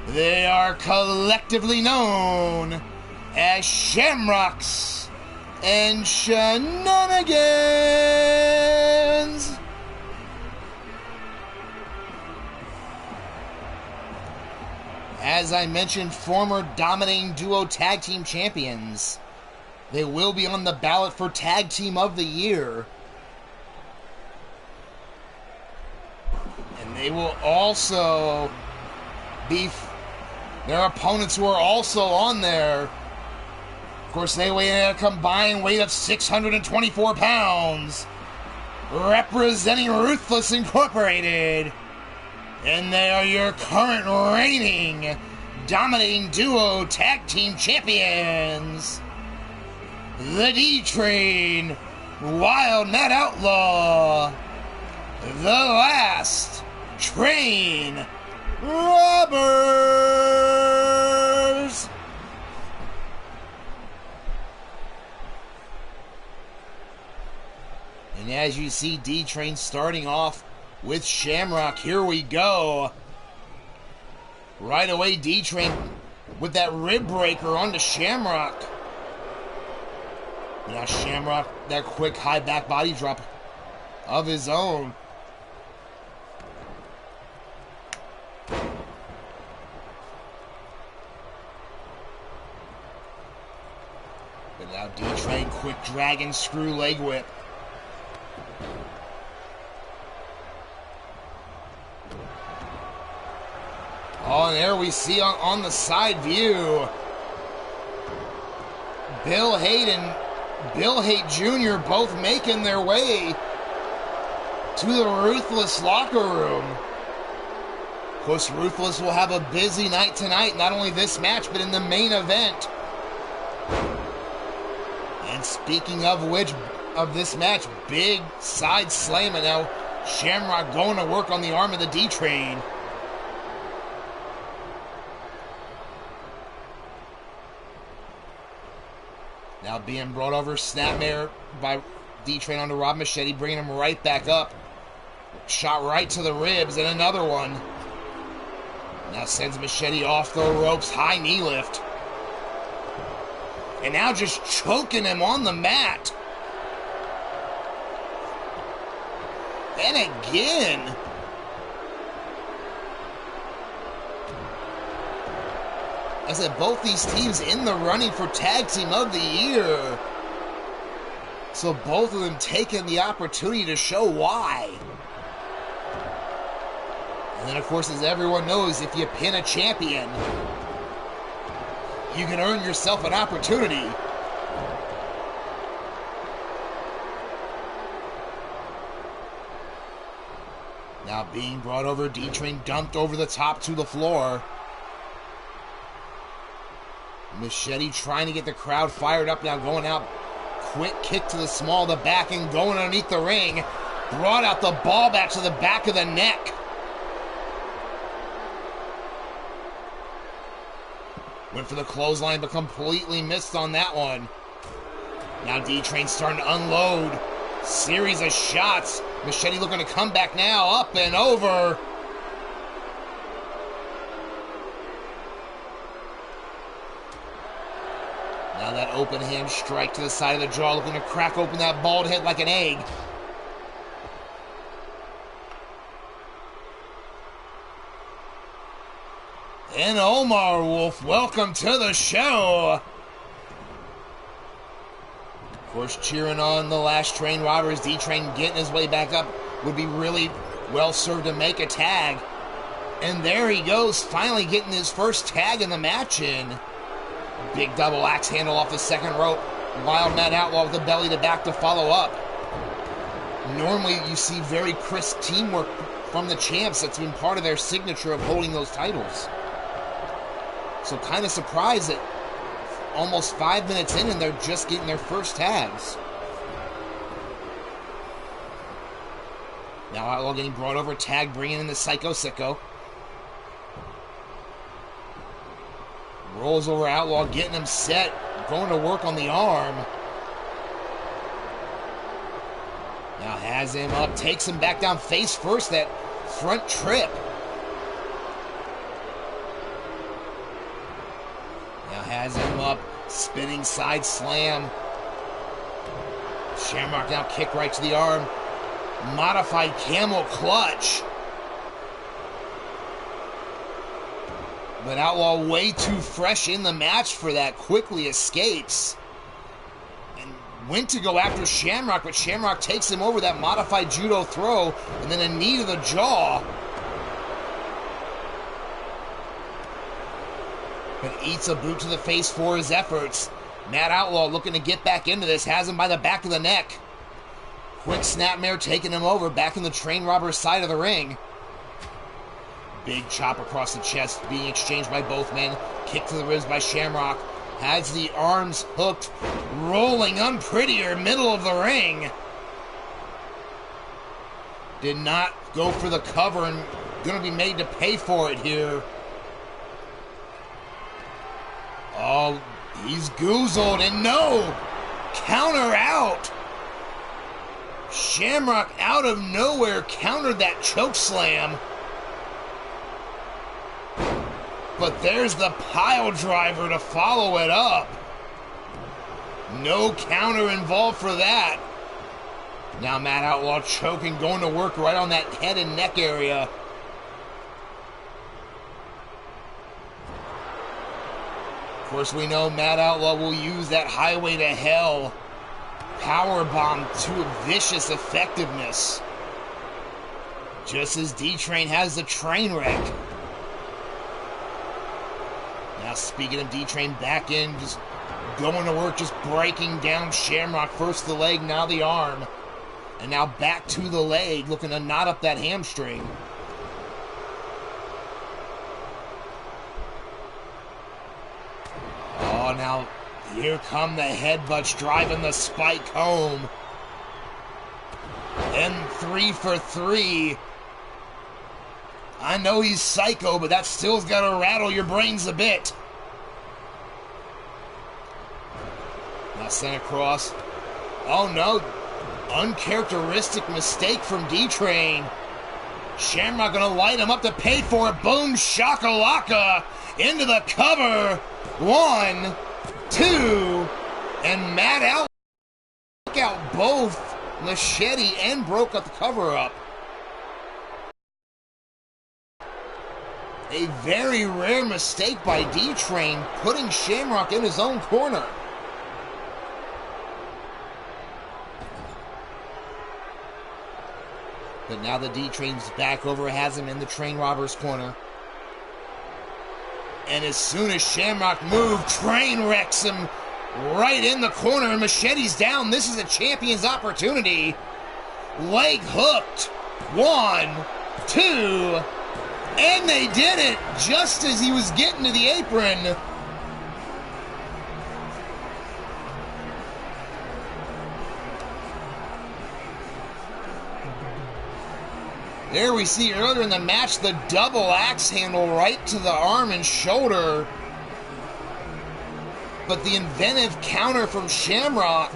They are collectively known as Shamrocks and Shenanigans. As I mentioned, former dominating duo tag team champions. They will be on the ballot for Tag Team of the Year. And they will also be their opponents who are also on there. Of course, they weigh a combined weight of 624 pounds. Representing Ruthless Incorporated. And they are your current reigning dominating duo tag team champions. The D-Train, Wild Mad Outlaw, The Last Train Robbers. And as you see, D-Train starting off with Shamrock. Here we go. Right away, D-Train with that rib breaker onto Shamrock. Now Shamrock, that quick high back body drop of his own. But now D-Train, quick dragon screw leg whip. Oh, and there we see on the side view, Bill Haight and Bill Haight Jr. both making their way to the Ruthless locker room. Of course, Ruthless will have a busy night tonight, not only this match, but in the main event. And speaking of which, of this match, big side slam, and now Shamrock going to work on the arm of the D-Train. Now being brought over, snapmare by D-Train onto Rob Machete, bringing him right back up. Shot right to the ribs, and another one. Now sends Machete off the ropes, high knee lift. And now just choking him on the mat. And again. I said, both these teams in the running for Tag Team of the Year. So both of them taking the opportunity to show why. And then, of course, as everyone knows, if you pin a champion, you can earn yourself an opportunity. Now being brought over, D-Train dumped over the top to the floor. Machete trying to get the crowd fired up now, going out. Quick kick to the small of the back and going underneath the ring. Brought out the ball back to the back of the neck. Went for the clothesline, but completely missed on that one. Now D-Train starting to unload. Series of shots. Machete looking to come back now, up and over. Now that open hand strike to the side of the jaw, looking to crack open that bald head like an egg. And Omar Wolf, welcome to the show. Of course, cheering on the last train robbers. D-Train getting his way back up. Would be really well served to make a tag. And there he goes, finally getting his first tag in the match in. Big double axe handle off the second rope. Wild Man Outlaw with the belly to back to follow up. Normally you see very crisp teamwork from the champs. That's been part of their signature of holding those titles. So kind of surprised that almost 5 minutes in and they're just getting their first tags. Now Outlaw getting brought over, tag bringing in the Psycho Sicko. Rolls over Outlaw, getting him set, going to work on the arm. Now has him up, takes him back down face first, that front trip. Now has him up, spinning side slam. Shamrock now kick right to the arm. Modified camel clutch. But Outlaw way too fresh in the match for that, quickly escapes. And went to go after Shamrock, but Shamrock takes him over that modified judo throw, and then a knee to the jaw. But eats a boot to the face for his efforts. Matt Outlaw looking to get back into this, has him by the back of the neck. Quick snapmare taking him over, back in the train robber's side of the ring. Big chop across the chest being exchanged by both men. Kick to the ribs by Shamrock. Has the arms hooked. Rolling unprettier, middle of the ring. Did not go for the cover and going to be made to pay for it here. Oh, he's goozled and no! Counter out! Shamrock out of nowhere countered that choke slam. But there's the pile driver to follow it up. No counter involved for that. Now Matt Outlaw choking, going to work right on that head and neck area. Of course, we know Matt Outlaw will use that Highway to Hell powerbomb to vicious effectiveness. Just as D-Train has the train wreck. Now, speaking of D-Train, back in, just going to work, just breaking down Shamrock. First the leg, now the arm. And now back to the leg, looking to knot up that hamstring. Oh, now here come the headbutts driving the spike home. And 3 for 3. I know he's psycho, but that still's got to rattle your brains a bit. Now sent across. Oh no. Uncharacteristic mistake from D-Train. Shamrock gonna light him up to pay for it. Boom shakalaka into the cover. 1, 2, and Matt out. Took out both Machete and broke up the cover up. A very rare mistake by D-Train, putting Shamrock in his own corner. But now the D-Train's back over, has him in the train robber's corner. And as soon as Shamrock moved, train wrecks him right in the corner, and Machete's down. This is a champion's opportunity. Leg hooked. 1, 2, and they did it just as he was getting to the apron. There we see earlier in the match the double axe handle right to the arm and shoulder. But the inventive counter from Shamrock.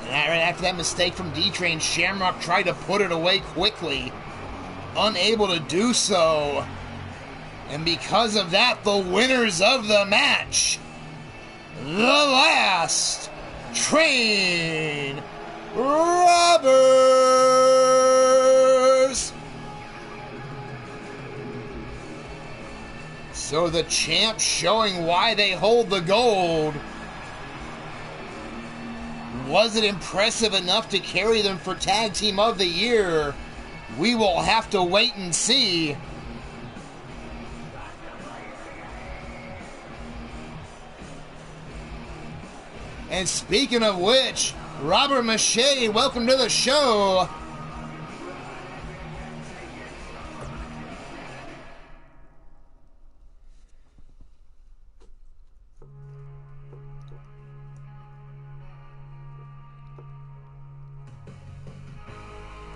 And right after that mistake from D-Train, Shamrock tried to put it away quickly. Unable to do so. And because of that, the winners of the match, the last train robbers. So the champs showing why they hold the gold. Was it impressive enough to carry them for Tag Team of the Year? We will have to wait and see. And speaking of which, Robert Machete, welcome to the show.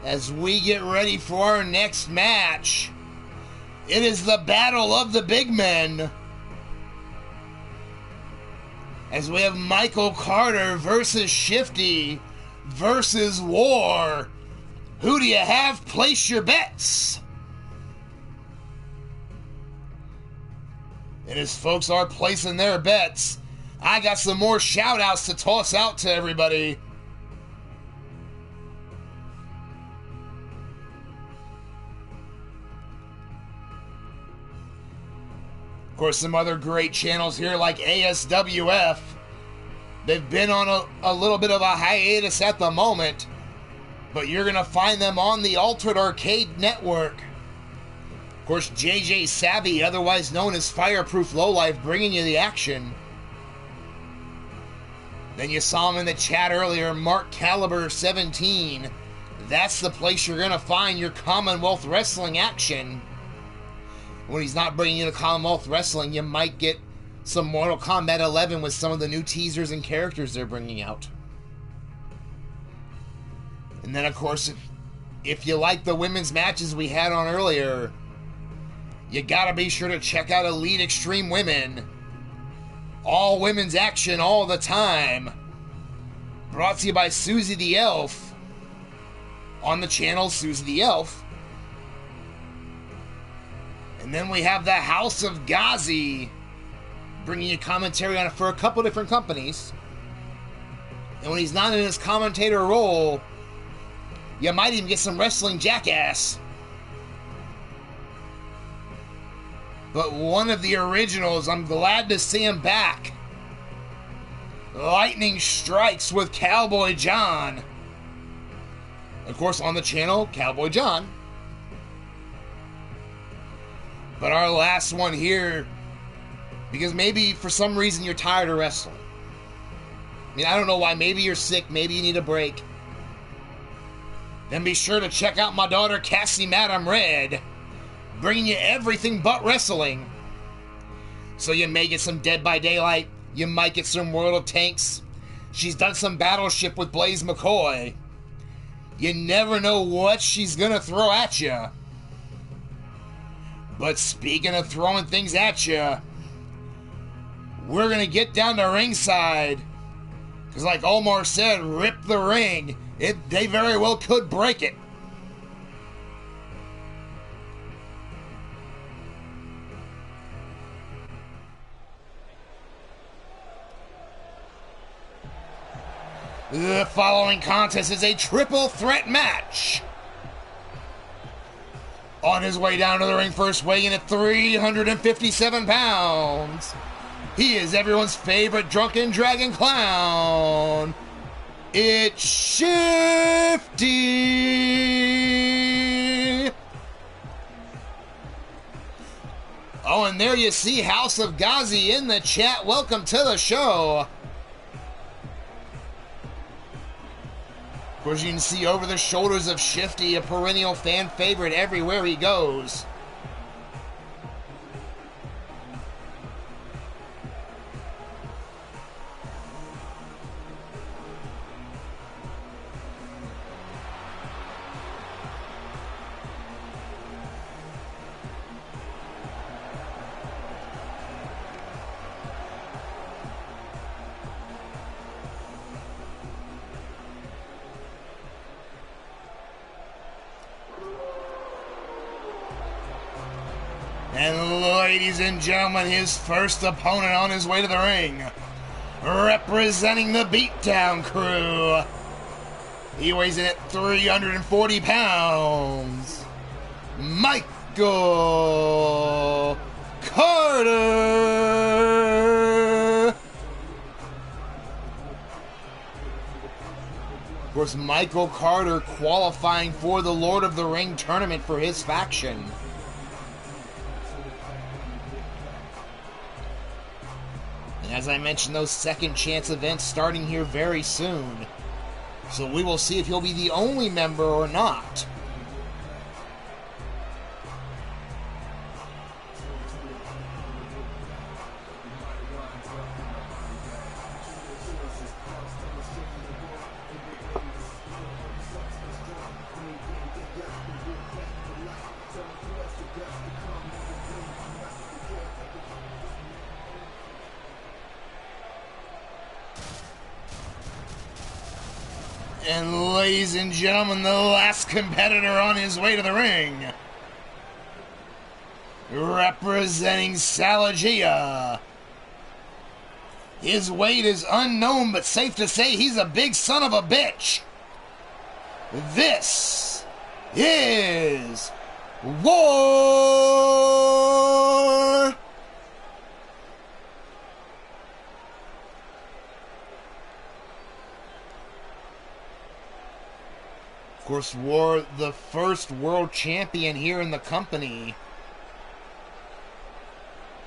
As we get ready for our next match, it is the battle of the big men. As we have Michael Carter versus Shifty versus War. Who do you have? Place your bets. And as folks are placing their bets, I got some more shout outs to toss out to everybody. Of course, some other great channels here like ASWF. They've been on a little bit of a hiatus at the moment, but you're going to find them on the Altered Arcade Network. Of course, JJ Savvy, otherwise known as Fireproof Lowlife, bringing you the action. Then you saw him in the chat earlier, Mark Caliber 17. That's the place you're going to find your Commonwealth Wrestling action. When he's not bringing you to Commonwealth Wrestling, you might get some Mortal Kombat 11 with some of the new teasers and characters they're bringing out. And then, of course, if you like the women's matches we had on earlier, you gotta be sure to check out Elite Extreme Women. All women's action all the time. Brought to you by Susie the Elf. On the channel, Susie the Elf. And then we have the House of Ghazi, bringing you commentary on it for a couple different companies. And when he's not in his commentator role, you might even get some wrestling jackass. But one of the originals, I'm glad to see him back. Lightning Strikes with Cowboy John. Of course, on the channel, Cowboy John. But our last one here, because maybe for some reason you're tired of wrestling. I mean, I don't know why. Maybe you're sick. Maybe you need a break. Then be sure to check out my daughter, Cassie Madam Red, bringing you everything but wrestling. So you may get some Dead by Daylight. You might get some World of Tanks. She's done some Battleship with Blaze McCoy. You never know what she's going to throw at you. But speaking of throwing things at you, we're going to get down to ringside. Because like Omar said, rip the ring. They very well could break it. The following contest is a triple threat match. On his way down to the ring, first weighing in at 357 pounds. He is everyone's favorite drunken dragon clown. It's Shifty. Oh, and there you see House of Ghazi in the chat. Welcome to the show. Of course, you can see over the shoulders of Shifty, a perennial fan favorite everywhere he goes. And ladies and gentlemen, his first opponent on his way to the ring, representing the Beatdown Crew. He weighs in at 340 pounds. Michael Carter. Of course, Michael Carter qualifying for the Lord of the Ring tournament for his faction. As I mentioned, those second chance events starting here very soon. So we will see if he'll be the only member or not. And ladies and gentlemen, the last competitor on his way to the ring, representing Salagia. His weight is unknown, but safe to say he's a big son of a bitch. This is War. Of course, War, the first world champion here in the company,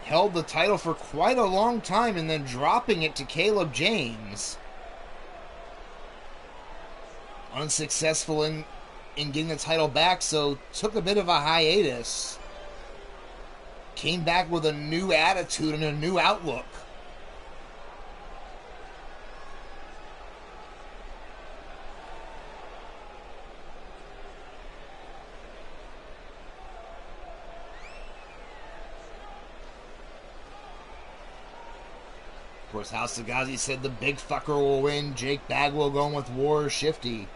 held the title for quite a long time and then dropping it to Caleb James. Unsuccessful in getting the title back, so took a bit of a hiatus. Came back with a new attitude and a new outlook. course, House Sagazi said the big fucker will win. Jake Bagwell going with War Shifty.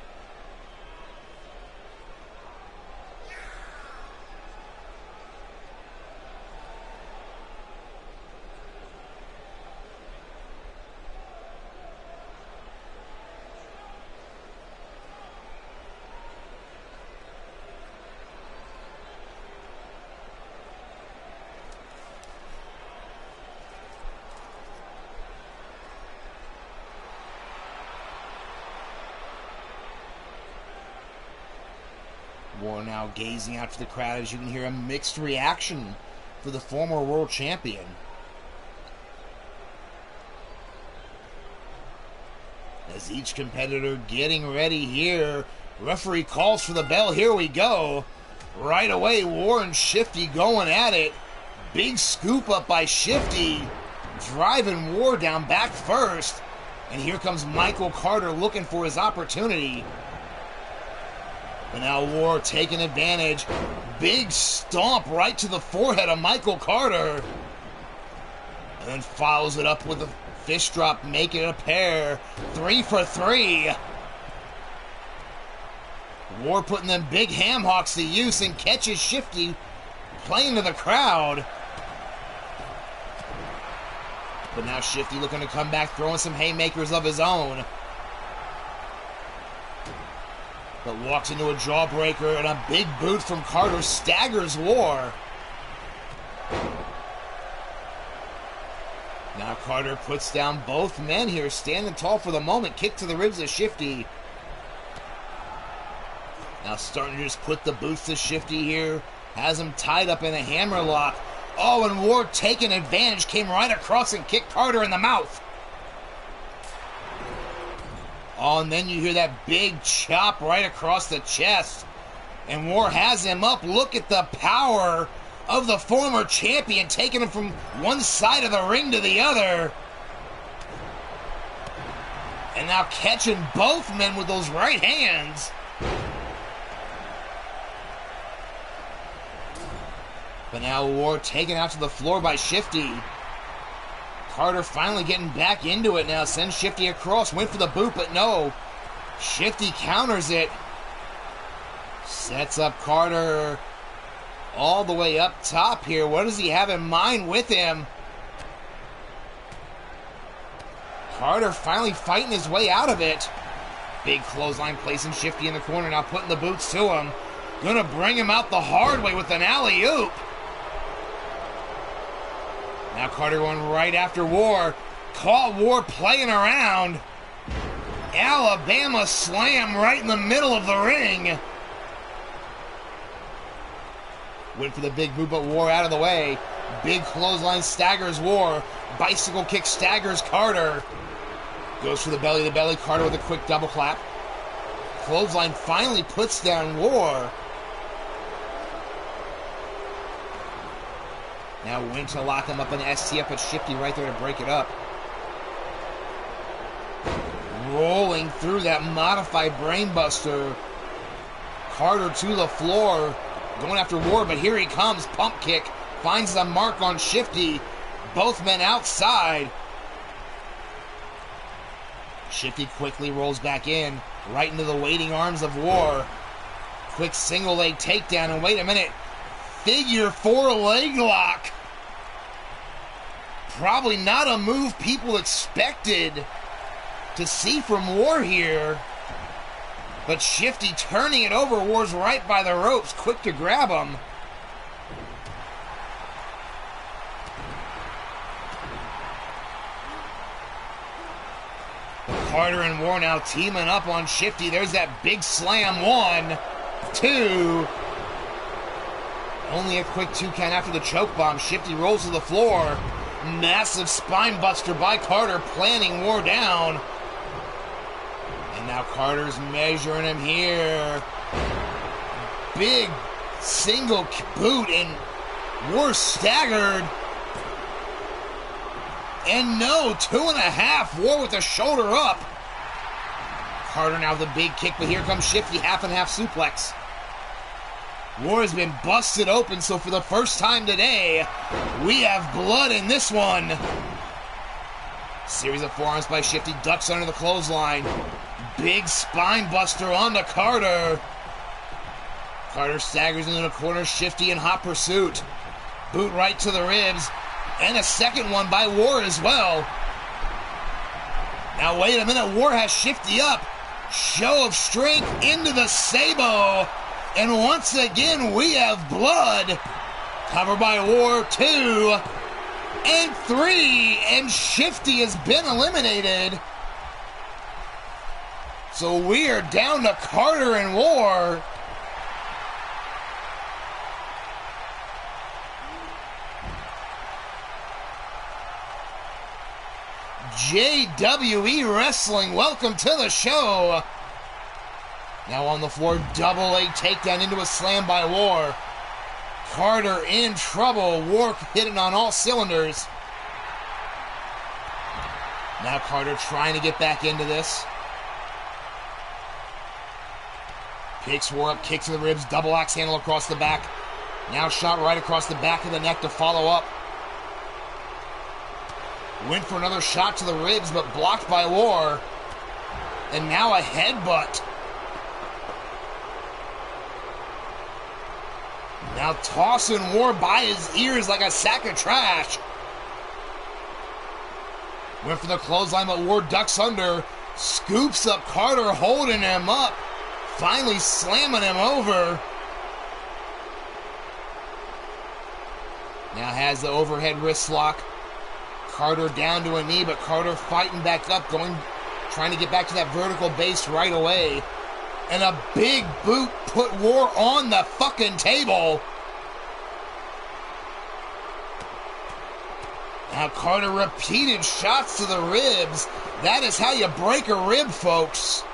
War now gazing out to the crowd as you can hear a mixed reaction for the former world champion. As each competitor getting ready here, referee calls for the bell. Here we go. Right away, War and Shifty going at it. Big scoop up by Shifty, driving War down back first. And here comes Michael Carter looking for his opportunity. But now War taking advantage. Big stomp right to the forehead of Michael Carter. And then follows it up with a fish drop, making it a pair. 3 for 3. War putting them big ham hocks to use and catches Shifty playing to the crowd. But now Shifty looking to come back, throwing some haymakers of his own. But walks into a jawbreaker, and a big boot from Carter staggers War. Now Carter puts down both men here, standing tall for the moment. Kick to the ribs of Shifty. Now starting to just put the boots to Shifty here. Has him tied up in a hammer lock. Oh, and War taking advantage, came right across and kicked Carter in the mouth. Oh, and then you hear that big chop right across the chest. And War has him up. Look at the power of the former champion, taking him from one side of the ring to the other. And now catching both men with those right hands. But now War taken out to the floor by Shifty. Carter finally getting back into it now. Sends Shifty across. Went for the boot, but no. Shifty counters it. Sets up Carter all the way up top here. What does he have in mind with him? Carter finally fighting his way out of it. Big clothesline placing Shifty in the corner. Now putting the boots to him. Gonna bring him out the hard way with an alley-oop. Now Carter going right after War. Caught War playing around. Alabama slam right in the middle of the ring. Went for the big boot, but War out of the way. Big clothesline staggers War. Bicycle kick staggers Carter. Goes for the belly to belly. Carter with a quick double clap. Clothesline finally puts down War. Now went to lock him up in the STF, but Shifty right there to break it up. Rolling through that modified brainbuster. Carter to the floor. Going after War, but here he comes. Pump kick. Finds the mark on Shifty. Both men outside. Shifty quickly rolls back in. Right into the waiting arms of War. Quick single leg takedown, and wait a minute. Figure 4 leg lock. Probably not a move people expected to see from War here. But Shifty turning it over. War's right by the ropes, quick to grab him. Carter and War now teaming up on Shifty. There's that big slam. 1, 2. Only a quick 2 count after the choke bomb. Shifty rolls to the floor. Massive spine buster by Carter, planning War down. And now Carter's measuring him here. Big single boot, and War staggered. And no, 2.5. War with the shoulder up. Carter now with a big kick, but here comes Shifty, half and half suplex. War has been busted open, so for the first time today, we have blood in this one. Series of forearms by Shifty, ducks under the clothesline. Big spine buster onto Carter. Carter staggers into the corner, Shifty in hot pursuit. Boot right to the ribs, and a second one by War as well. Now wait a minute, War has Shifty up. Show of strength into the Sabo. And once again, we have blood. Covered by War, 2 and 3. And Shifty has been eliminated. So we are down to Carter and War. JWE Wrestling, welcome to the show. Now on the floor, double leg takedown into a slam by War. Carter in trouble. War hitting on all cylinders. Now Carter trying to get back into this. Picks War up, kick to the ribs, double axe handle across the back. Now shot right across the back of the neck to follow up. Went for another shot to the ribs, but blocked by War. And now a headbutt. Now tossing War by his ears like a sack of trash. Went for the clothesline, but War ducks under. Scoops up Carter, holding him up. Finally slamming him over. Now has the overhead wrist lock. Carter down to a knee, but Carter fighting back up, trying to get back to that vertical base right away. And a big boot put War on the fucking table. Now Carter repeated shots to the ribs. That is how you break a rib, folks.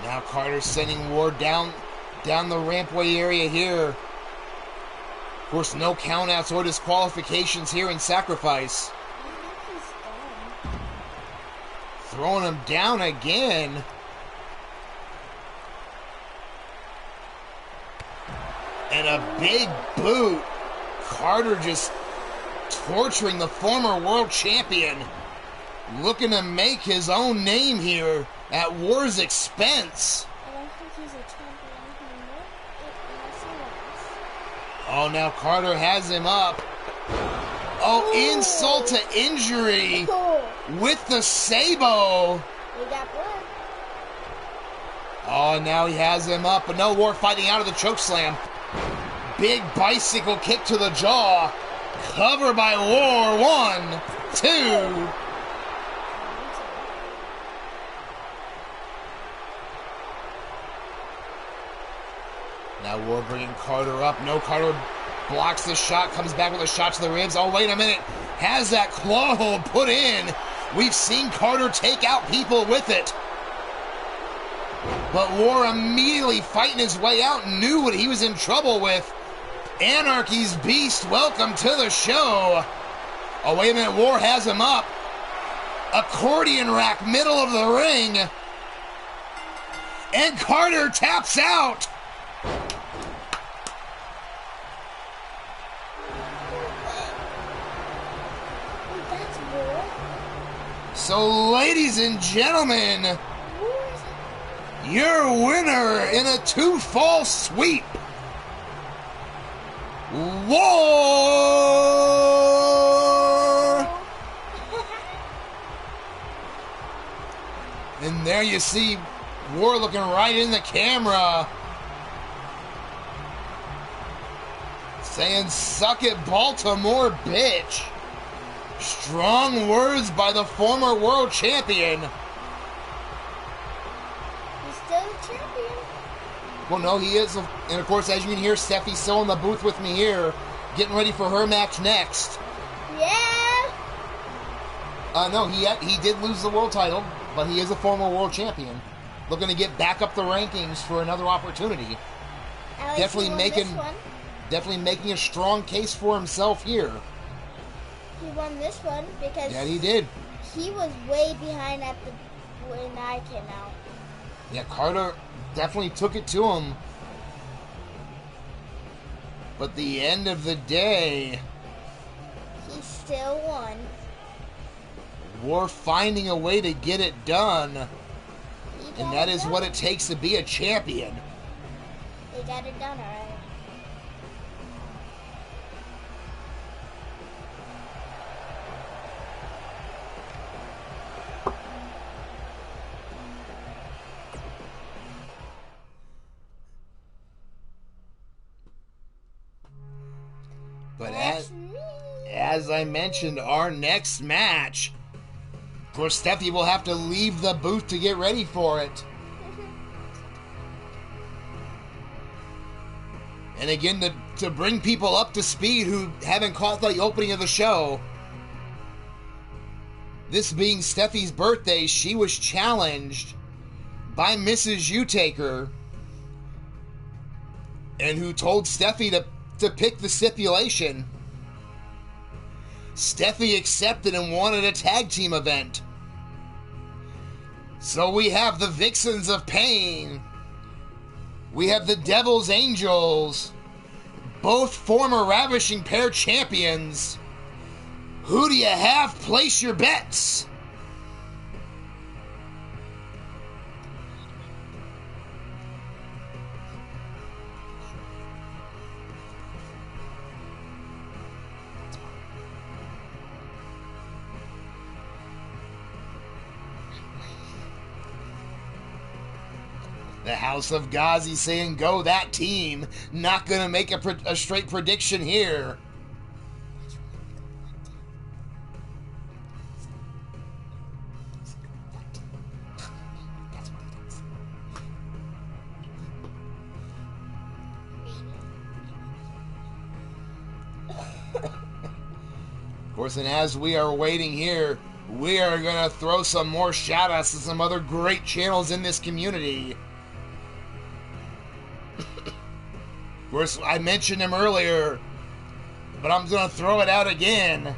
Now Carter sending War down the rampway area here. Of course, no countouts or disqualifications here in Sacrifice. Throwing him down again. And a big boot. Carter just torturing the former world champion. Looking to make his own name here at War's expense. I don't think he's a champion anymore. Oh, now Carter has him up. Oh, insult to injury with the Sabo. We got blood. Oh, now he has him up, but no, War fighting out of the chokeslam. Big bicycle kick to the jaw. Cover by War. 1, 2. Now War bringing Carter up. No, Carter blocks the shot, comes back with a shot to the ribs. Oh, wait a minute. Has that claw hold put in. We've seen Carter take out people with it. But War immediately fighting his way out, knew what he was in trouble with. Anarchy's Beast, welcome to the show. Oh, wait a minute. War has him up. Accordion rack, middle of the ring. And Carter taps out. So, ladies and gentlemen, your winner in a 2-fall sweep, War! And there you see War looking right in the camera, saying, "Suck it, Baltimore, bitch." Strong words by the former world champion. He's still a champion. Well, no, he is. And, of course, as you can hear, Steffi's still in the booth with me here, getting ready for her match next. Yeah. No, he did lose the world title, but he is a former world champion. Looking to get back up the rankings for another opportunity. Definitely making a strong case for himself here. He won this one because Yeah, he did. he was way behind when I came out. Yeah, Carter definitely took it to him. But the end of the day, still won. We're finding a way to get it done. And that is what it takes to be a champion. They got it done, alright. But as I mentioned, our next match, of course, Steffi will have to leave the booth to get ready for it. And again, to bring people up to speed who haven't caught the opening of the show, this being Steffi's birthday, she was challenged by Mrs. Utaker, and who told Steffi to pick the stipulation. Steffi accepted and wanted a tag team event. So we have the Vixens of Pain. We have the Devil's Angels. Both former Ravishing Pair champions. Who do you have? Place your bets. The House of Ghazi saying, go that team. Not going to make a straight prediction here. Of course, and as we are waiting here, we are going to throw some more shout-outs to some other great channels in this community. Of course, I mentioned him earlier, but I'm going to throw it out again.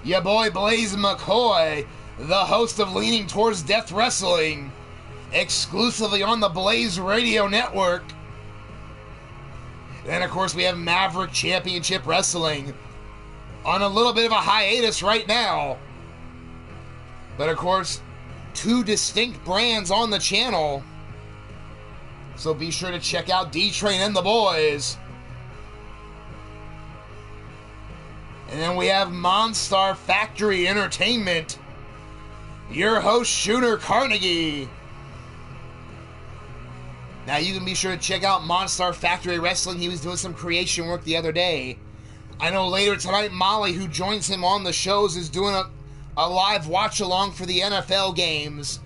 Ya boy Blaze McCoy, the host of Leaning Towards Death Wrestling, exclusively on the Blaze Radio Network. And, of course, we have Maverick Championship Wrestling on a little bit of a hiatus right now. But, of course, two distinct brands on the channel. So be sure to check out D-Train and the boys. And then we have Monstar Factory Entertainment. Your host, Shooter Carnegie. Now you can be sure to check out Monstar Factory Wrestling. He was doing some creation work the other day. I know later tonight, Molly, who joins him on the shows, is doing a live watch-along for the NFL games.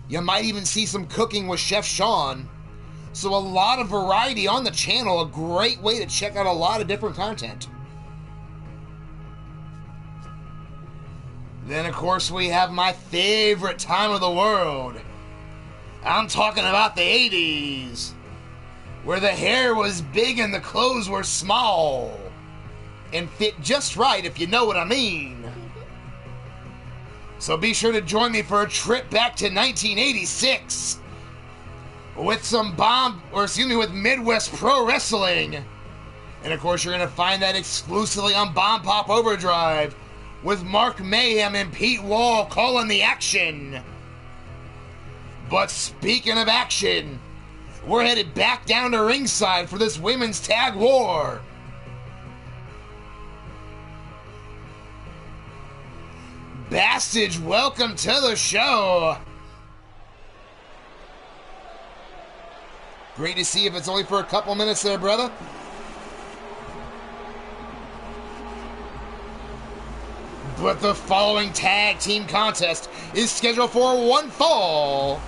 You might even see some cooking with Chef Sean. So a lot of variety on the channel, a great way to check out a lot of different content. Then, of course, we have my favorite time of the world. I'm talking about the 80s, where the hair was big and the clothes were small, and fit just right, if you know what I mean. So be sure to join me for a trip back to 1986. With with Midwest Pro Wrestling. And of course, you're going to find that exclusively on Bomb Pop Overdrive with Mark Mayhem and Pete Wall calling the action. But speaking of action, we're headed back down to ringside for this women's tag war. Bastage, welcome to the show. Great to see you if it's only for a couple minutes there, brother. But the following tag team contest is scheduled for one fall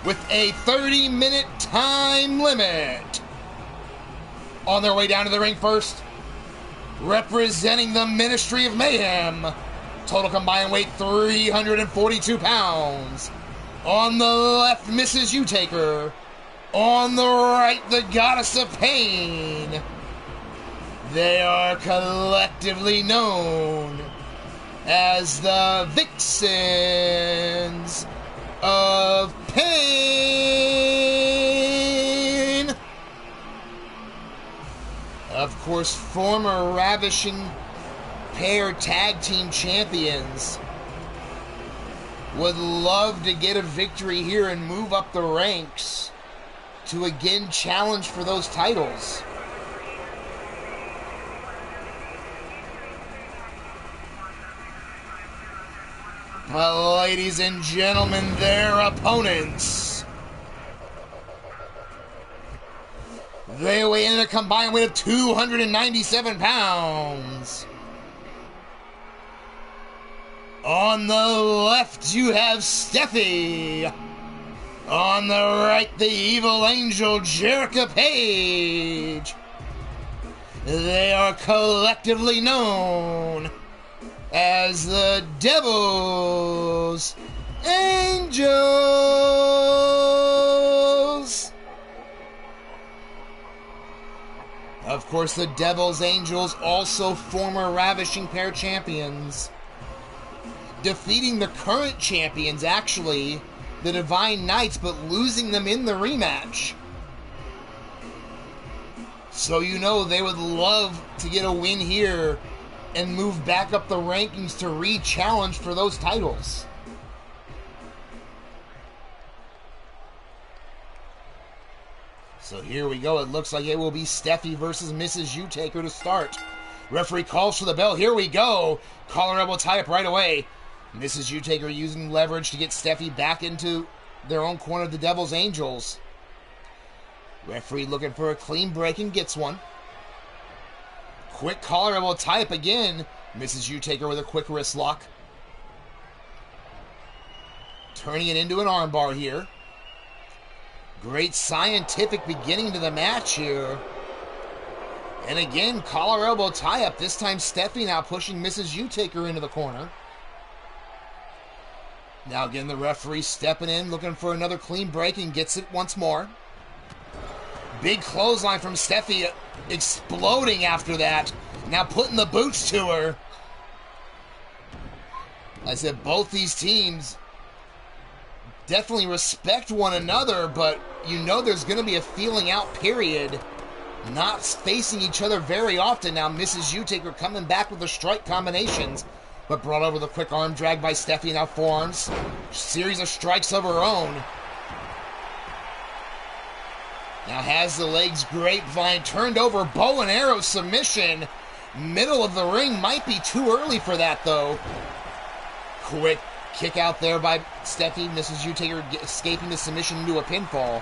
with a 30-minute time limit. On their way down to the ring first, representing the Ministry of Mayhem, total combined weight 342 pounds. On the left, Mrs. Utaker. On the right, the Goddess of Pain. They are collectively known as the Vixens of Pain. Of course, former Ravishing pair tag team champions would love to get a victory here and move up the ranks to again challenge for those titles. But ladies and gentlemen, their opponents, they weigh in at a combined weight of 297 pounds. On the left, you have Steffi. On the right, the evil angel, Jerica Page. They are collectively known as the Devil's Angels. Of course, the Devil's Angels, also former Ravishing Pair champions, defeating the current champions, actually, the Divine Knights, but losing them in the rematch. So you know they would love to get a win here and move back up the rankings to re-challenge for those titles. So here we go. It looks like it will be Steffi versus Mrs. U-Taker to start. Referee calls for the bell. Here we go. Collar elbow tie up right away. Mrs. U-Taker using leverage to get Steffi back into their own corner of the Devil's Angels. Referee looking for a clean break and gets one. Quick collar elbow tie up again. Mrs. U-Taker with a quick wrist lock. Turning it into an armbar here. Great scientific beginning to the match here. And again, collar elbow tie up. This time Steffi now pushing Mrs. U-Taker into the corner. Now again, the referee stepping in, looking for another clean break, and gets it once more. Big clothesline from Steffi, exploding after that. Now putting the boots to her. I said both these teams definitely respect one another, but you know there's going to be a feeling out period. Not facing each other very often. Now Mrs. U-Taker coming back with the strike combinations, but brought over the quick arm drag by Steffi. Now forearms. Series of strikes of her own. Now has the legs grapevine. Turned over bow and arrow submission. Middle of the ring. Might be too early for that though. Quick kick out there by Steffi. Mrs. U-Taker escaping the submission into a pinfall.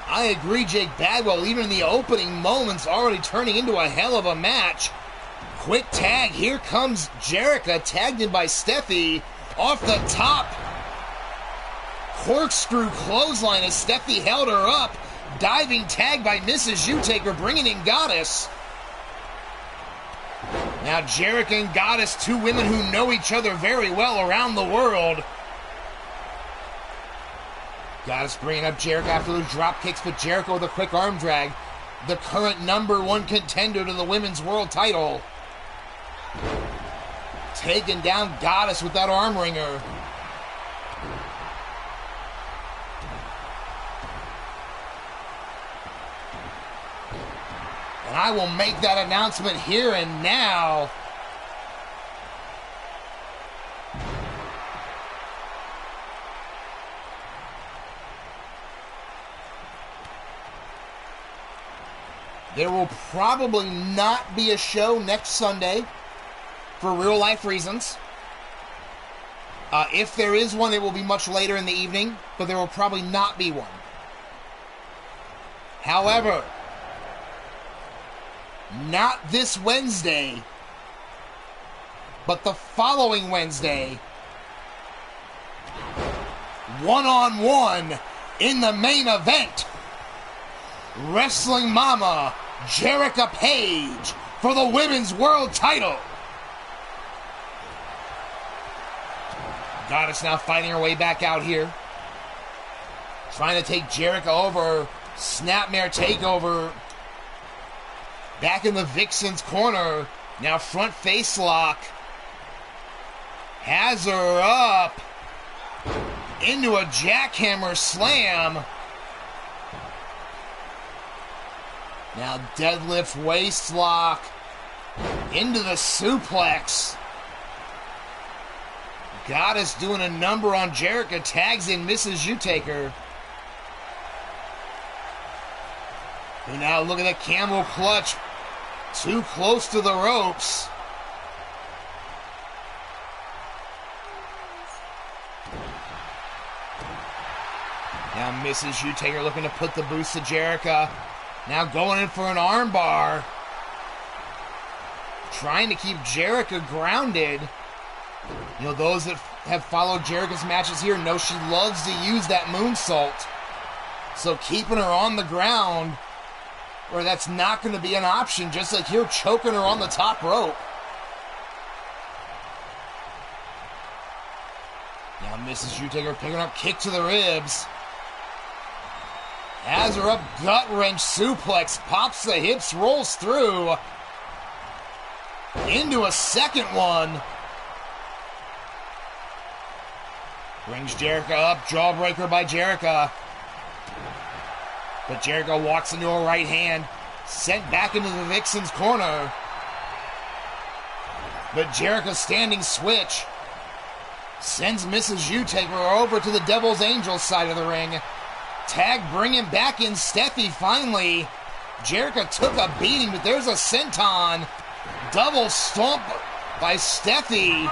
I agree, Jake Bagwell, even in the opening moments, already turning into a hell of a match. Quick tag. Here comes Jerica, tagged in by Steffi. Off the top. Corkscrew clothesline as Steffi held her up. Diving tag by Mrs. U-Taker, bringing in Goddess. Now Jerica and Goddess, two women who know each other very well around the world. Goddess bringing up Jericho after those drop kicks, but Jericho with a quick arm drag. The current #1 contender to the women's world title. Taking down Goddess with that arm wringer. And I will make that announcement here and now. There will probably not be a show next Sunday for real life reasons. If there is one, it will be much later in the evening, but there will probably not be one. However, not this Wednesday, but the following Wednesday, one-on-one in the main event, Wrestling Mama Jerica Page for the women's world title. Goddess now fighting her way back out here. Trying to take Jerica over. Snapmare takeover. Back in the Vixen's corner. Now front face lock. Has her up. Into a jackhammer slam. Now deadlift waist lock into the suplex. Goddess doing a number on Jericho, tags in Mrs. Utaker. And now look at the camel clutch. Too close to the ropes. Now Mrs. Utaker looking to put the boost to Jericho. Now going in for an armbar. Trying to keep Jericho grounded. You know, those that have followed Jericho's matches here know she loves to use that moonsault. So keeping her on the ground, or that's not going to be an option, just like here choking her on the top rope. Now Mrs. Utaker picking up kick to the ribs. Has her up, gut wrench suplex, pops the hips, rolls through. Into a second one. Brings Jericho up, jawbreaker by Jericho. But Jericho walks into a right hand, sent back into the Vixen's corner. But Jericho standing switch sends Mrs. Utaker over to the Devil's Angel side of the ring. Tag bringing back in Steffi finally. Jericho took a beating, but there's a senton. Double stomp by Steffi.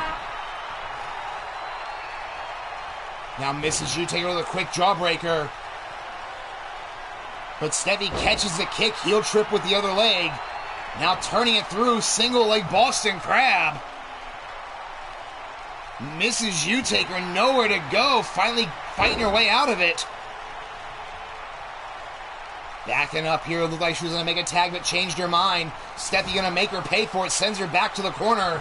Now Mrs. Utaker with a quick jawbreaker. But Steffi catches the kick, heel trip with the other leg. Now turning it through, single leg Boston Crab. Mrs. Utaker nowhere to go, finally fighting her way out of it. Backing up here, looked like she was going to make a tag, but changed her mind. Steffi going to make her pay for it, sends her back to the corner.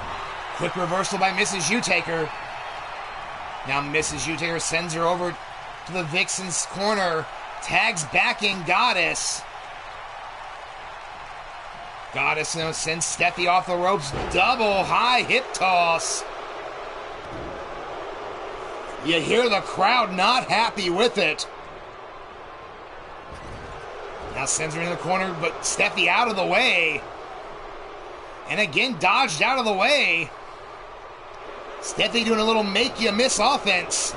Quick reversal by Mrs. Utaker. Now Mrs. Utaker sends her over to the Vixen's corner. Tags back in Goddess. Goddess now sends Steffi off the ropes. Double high hip toss. You hear the crowd not happy with it. Now sends her in the corner, but Steffi out of the way. And again, dodged out of the way. Steffi doing a little make-you-miss offense.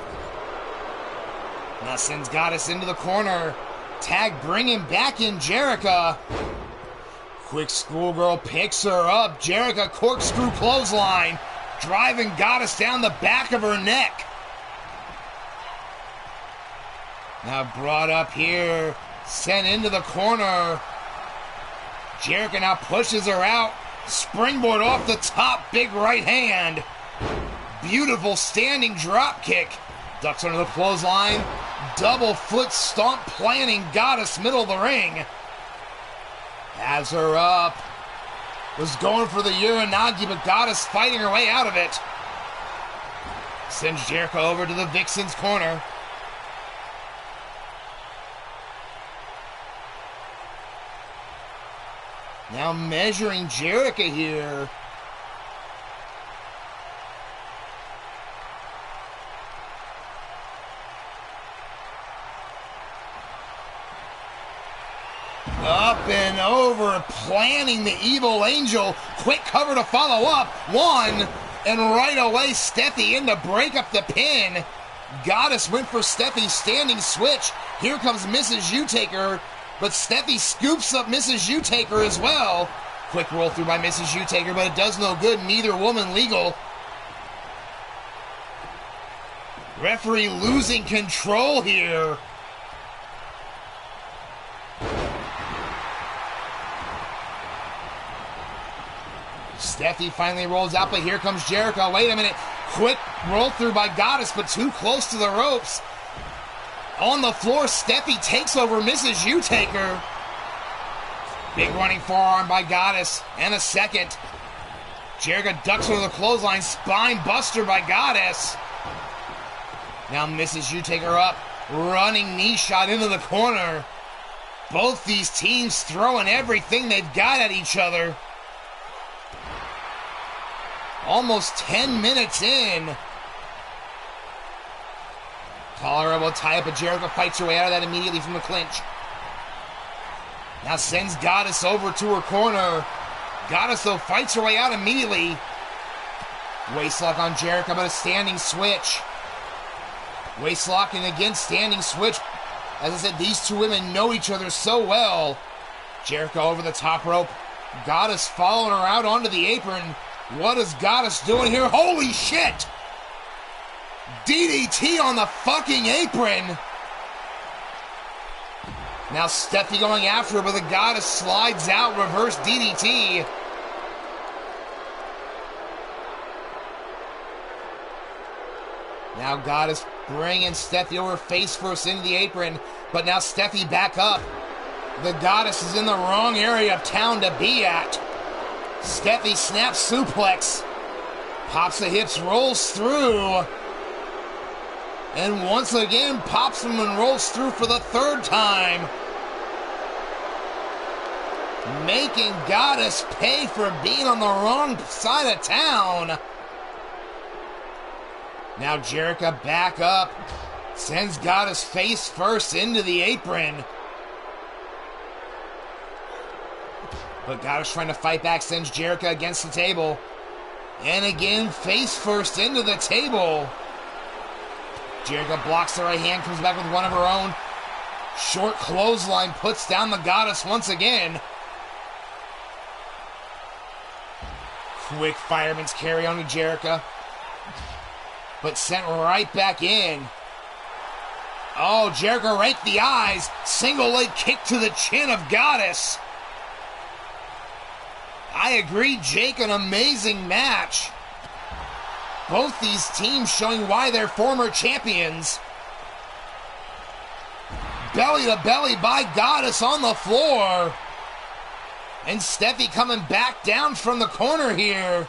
Now sends Goddess into the corner. Tag bringing back in Jericho. Quick schoolgirl picks her up. Jericho corkscrew clothesline. Driving Goddess down the back of her neck. Now brought up here. Sent into the corner. Jericho now pushes her out. Springboard off the top. Big right hand. Beautiful standing drop kick. Ducks under the clothesline. Double foot stomp planting Goddess middle of the ring. Has her up. Was going for the Uranagi, but Goddess fighting her way out of it. Sends Jericho over to the Vixen's corner. Now measuring Jericho here. Up and over, planning the Evil Angel. Quick cover to follow up. One, and right away Steffi in to break up the pin. Goddess went for Steffi's standing switch. Here comes Mrs. Utaker. But Steffi scoops up Mrs. Utaker as well. Quick roll through by Mrs. Utaker, but it does no good. Neither woman legal. Referee losing control here. Steffi finally rolls out, but here comes Jericho. Wait a minute. Quick roll through by Goddess, but too close to the ropes. On the floor, Steffi takes over Mrs. Utaker. Big running forearm by Goddess. And a second. Jericho ducks under the clothesline. Spine buster by Goddess. Now Mrs. Utaker up. Running knee shot into the corner. Both these teams throwing everything they've got at each other. Almost 10 minutes in. Collar will tie up, but Jericho fights her way out of that immediately from the clinch. Now sends Goddess over to her corner. Goddess, though, fights her way out immediately. Waistlock on Jericho, but a standing switch. Waistlock and again standing switch. As I said, these two women know each other so well. Jericho over the top rope. Goddess following her out onto the apron. What is Goddess doing here? Holy shit! DDT on the fucking apron. Now Steffi going after her, but the Goddess slides out. Reverse DDT. Now Goddess bringing Steffi over face first into the apron, but now Steffi back up. The Goddess is in the wrong area of town to be at. Steffi snaps suplex. Pops the hips, rolls through. And once again pops them and rolls through for the third time. Making Goddess pay for being on the wrong side of town. Now Jericho back up. Sends Goddess face first into the apron. But Goddess trying to fight back, sends Jericho against the table. And again, face first into the table. Jericho blocks the right hand, comes back with one of her own. Short clothesline, puts down the Goddess once again. Quick fireman's carry on to Jericho. But sent right back in. Oh, Jericho raked the eyes. Single leg kick to the chin of Goddess. I agree, Jake, an amazing match. Both these teams showing why they're former champions. Belly to belly by Goddess on the floor. And Steffi coming back down from the corner here.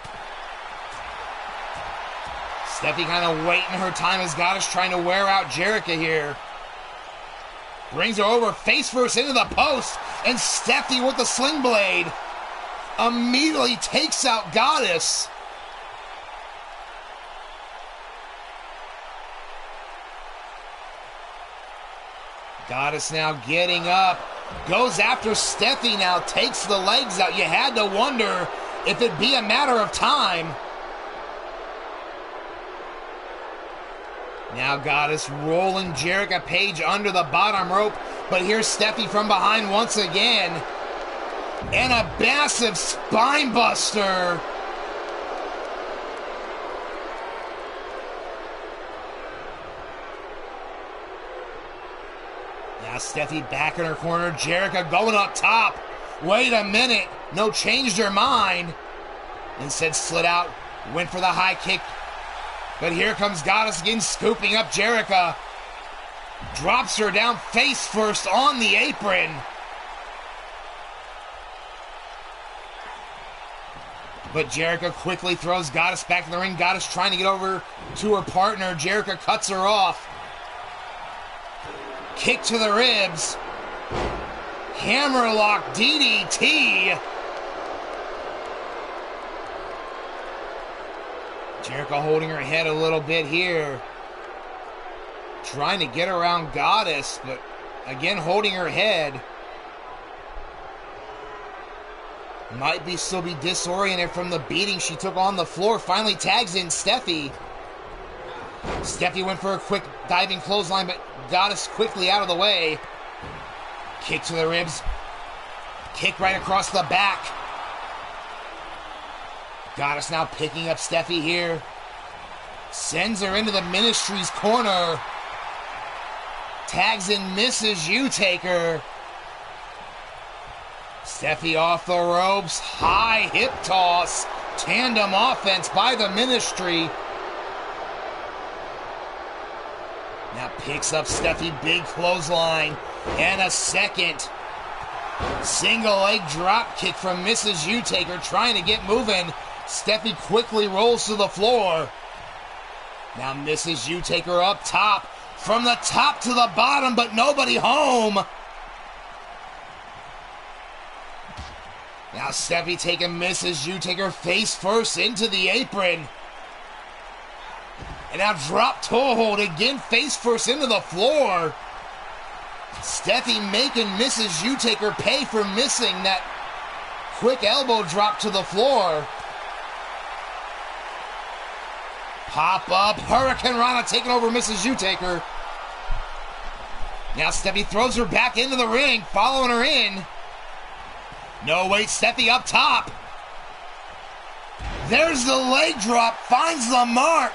Steffi kind of waiting her time as Goddess trying to wear out Jericho here. Brings her over face first into the post. And Steffi with the sling blade immediately takes out Goddess. Goddess now getting up. Goes after Steffi now. Takes the legs out. You had to wonder if it'd be a matter of time. Now Goddess rolling Jericho Page under the bottom rope. But here's Steffi from behind once again. And a massive spine buster. Now Steffi back in her corner. Jericho going up top. Wait a minute. No, changed her mind. Instead slid out. Went for the high kick. But here comes Goddess again, scooping up Jericho. Drops her down face first on the apron. But Jericho quickly throws Goddess back in the ring. Goddess trying to get over to her partner. Jericho cuts her off. Kick to the ribs. Hammerlock DDT. Jericho holding her head a little bit here. Trying to get around Goddess, but again holding her head. Might still be disoriented from the beating she took on the floor. Finally tags in Steffi. Steffi went for a quick diving clothesline, but Goddess quickly out of the way. Kick to the ribs. Kick right across the back. Goddess now picking up Steffi here. Sends her into the Ministry's corner. Tags in Mrs. U-Taker. Steffi off the ropes. High hip toss. Tandem offense by the Ministry. Now picks up Steffi. Big clothesline. And a second. Single leg drop kick from Mrs. U-Taker trying to get moving. Steffi quickly rolls to the floor. Now Mrs. U-Taker up top. From the top to the bottom, but nobody home. Now Steffi taking Mrs. U-Taker face first into the apron. And now drop toe hold again face first into the floor. Steffi making Mrs. U-Taker pay for missing that quick elbow drop to the floor. Pop up, Hurricane Rana taking over Mrs. U-Taker. Now Steffi throws her back into the ring, following her in. No, wait, Steffi up top. There's the leg drop, finds the mark.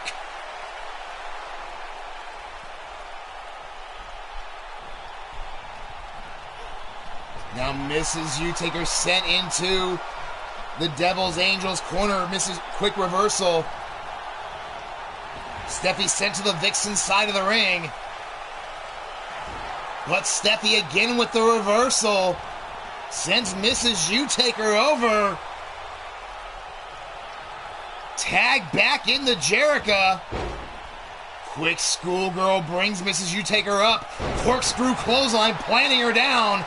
Now Mrs. U-Taker sent into the Devil's Angels corner. Mrs. Quick reversal. Steffi sent to the Vixen side of the ring. But Steffi again with the reversal. Sends Mrs. U-Taker over. Tag back into Jerica. Quick schoolgirl brings Mrs. U-Taker up. Corkscrew clothesline, planting her down.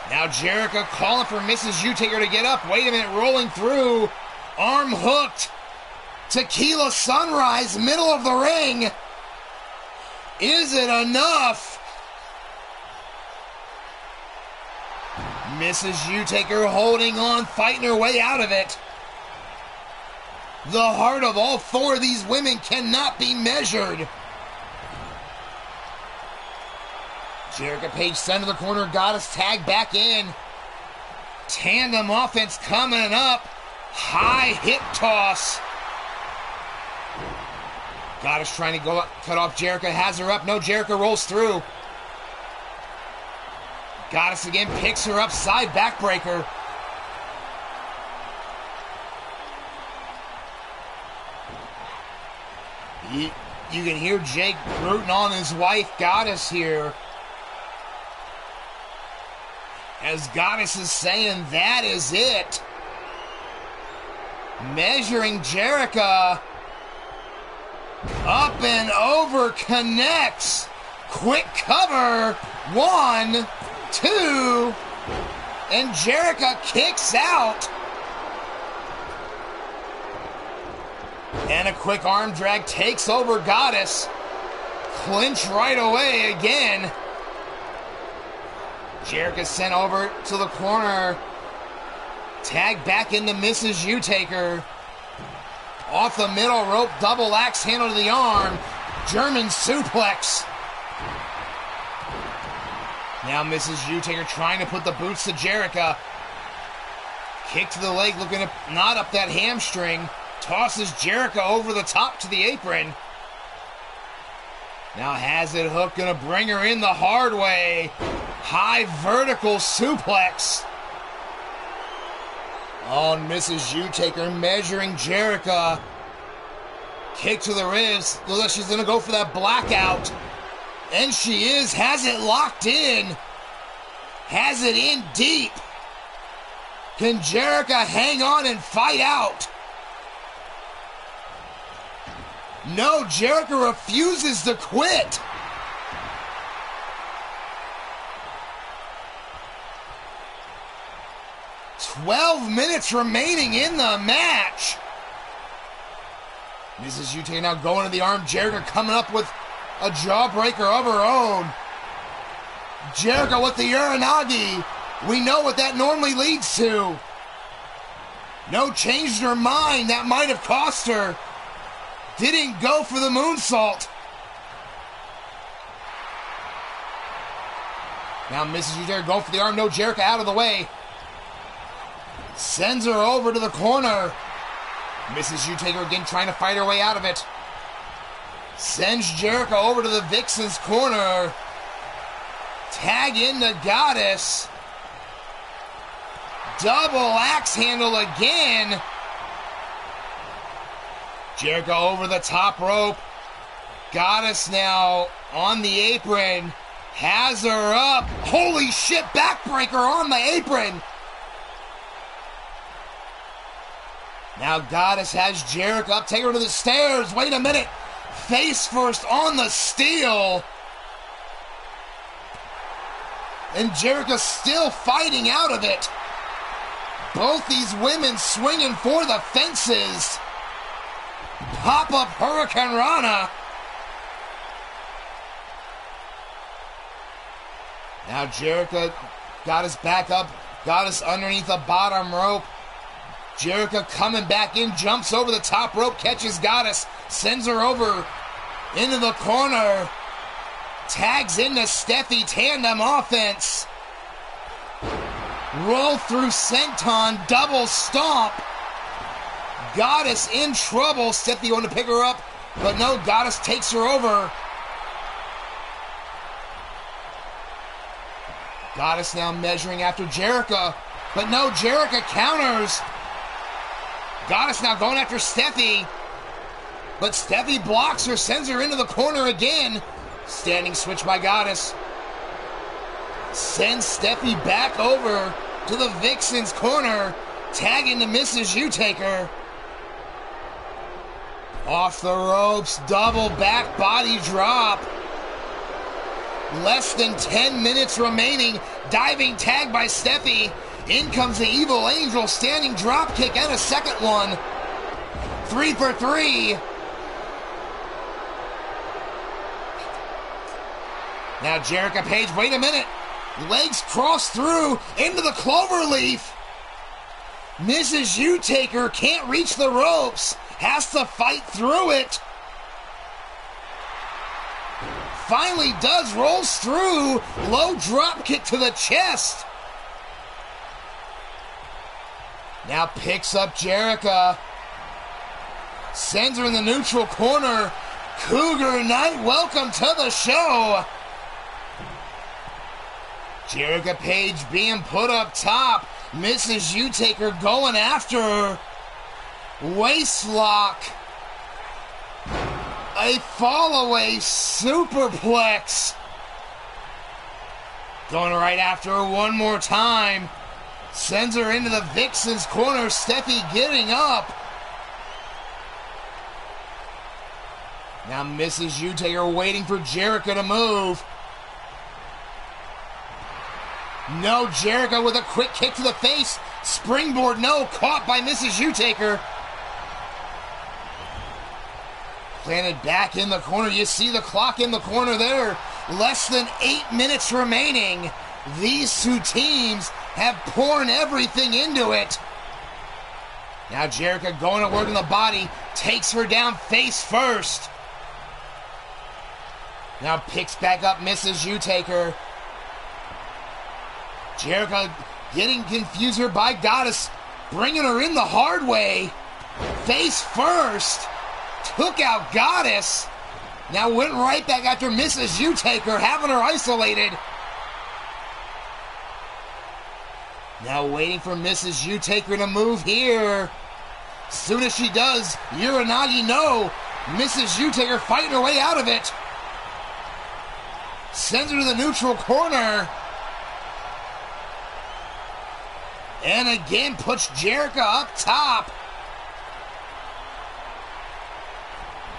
Now Jerica calling for Mrs. U-Taker to get up. Wait a minute, rolling through. Arm hooked. Tequila Sunrise, middle of the ring. Is it enough? Mrs. U-Taker holding on, fighting her way out of it. The heart of all four of these women cannot be measured. Jerica Page sent to the corner, Goddess tag back in. Tandem offense coming up. High hip toss. Goddess trying to go up, cut off Jerica, has her up. No, Jerica rolls through. Goddess again picks her up, side backbreaker. You can hear Jake rooting on his wife, Goddess, here. As Goddess is saying, that is it. Measuring Jerica. Up and over, connects. Quick cover. 1, 2. And Jerica kicks out. And a quick arm drag takes over Goddess. Clinch right away again. Jerica sent over to the corner. Tag back into Mrs. U-Taker. Off the middle rope, double axe handle to the arm. German suplex. Now Mrs. U-Taker trying to put the boots to Jerica. Kick to the leg, looking to knot up that hamstring. Tosses Jerica over the top to the apron. Now has it hooked, gonna bring her in the hard way. High vertical suplex. On Mrs. U-Taker, measuring Jerica. Kick to the ribs. Looks like she's gonna go for that blackout. And she is. Has it locked in. Has it in deep. Can Jerica hang on and fight out? No, Jerica refuses to quit. "12 minutes remaining in the match." Mrs. U-Taker now going to the arm. Jerica coming up with a jawbreaker of her own. Jerica with the Uranagi. We know what that normally leads to. No, changed her mind. That might have cost her. Didn't go for the moonsault. Now Mrs. U-Taker going for the arm. No, Jerica out of the way. Sends her over to the corner. Mrs. U-Taker again trying to fight her way out of it. Sends Jerica over to the Vixen's corner. Tag in the Goddess. Double axe handle again. Jerica over the top rope. Goddess now on the apron. Has her up. Holy shit, backbreaker on the apron. Now Goddess has Jerica up. Take her to the stairs. Wait a minute. Face first on the steel. And Jerica still fighting out of it. Both these women swinging for the fences. Pop-up Hurricane Rana. Now Jericho got us back up, got us underneath the bottom rope. Jericho coming back in, jumps over the top rope, catches Goddess, sends her over into the corner, tags into Steffi, tandem offense. Roll through senton, double stomp. Goddess in trouble. Steffi wanted to pick her up, but no, Goddess takes her over. Goddess now measuring after Jericho, but no, Jericho counters. Goddess now going after Steffi, but Steffi blocks her, sends her into the corner again. Standing switch by Goddess. Sends Steffi back over to the Vixen's corner, tagging to Mrs. U-Taker. Off the ropes, double back body drop. Less than 10 minutes remaining. Diving tag by Steffi. In comes the Evil Angel, standing drop kick and a second one. 3 for 3. Now Jericho Page, wait a minute. Legs cross through into the cloverleaf. Mrs. U-Taker can't reach the ropes. Has to fight through it. Finally does, rolls through. Low drop kick to the chest. Now picks up Jericho. Sends her in the neutral corner. Cougar Knight, welcome to the show. Jericho Page being put up top. Mrs. U-Taker going after her. Waistlock. A fall-away superplex. Going right after her one more time. Sends her into the Vixen's corner. Steffi getting up. Now Mrs. U-Taker waiting for Jericho to move. No, Jericho with a quick kick to the face. Springboard, no, caught by Mrs. U-Taker. Planted back in the corner. You see the clock in the corner there. Less than 8 minutes remaining. These two teams have poured everything into it. Now Jericho going to work in the body. Takes her down face first. Now picks back up Mrs. U-Taker. Jericho getting confused here by Goddess. Bringing her in the hard way. Face first. Took out Goddess. Now went right back after Mrs. U-Taker, having her isolated. Now waiting for Mrs. U-Taker to move here. Soon as she does, Uranagi no. Mrs. U-Taker fighting her way out of it. Sends her to the neutral corner. And again puts Jericho up top.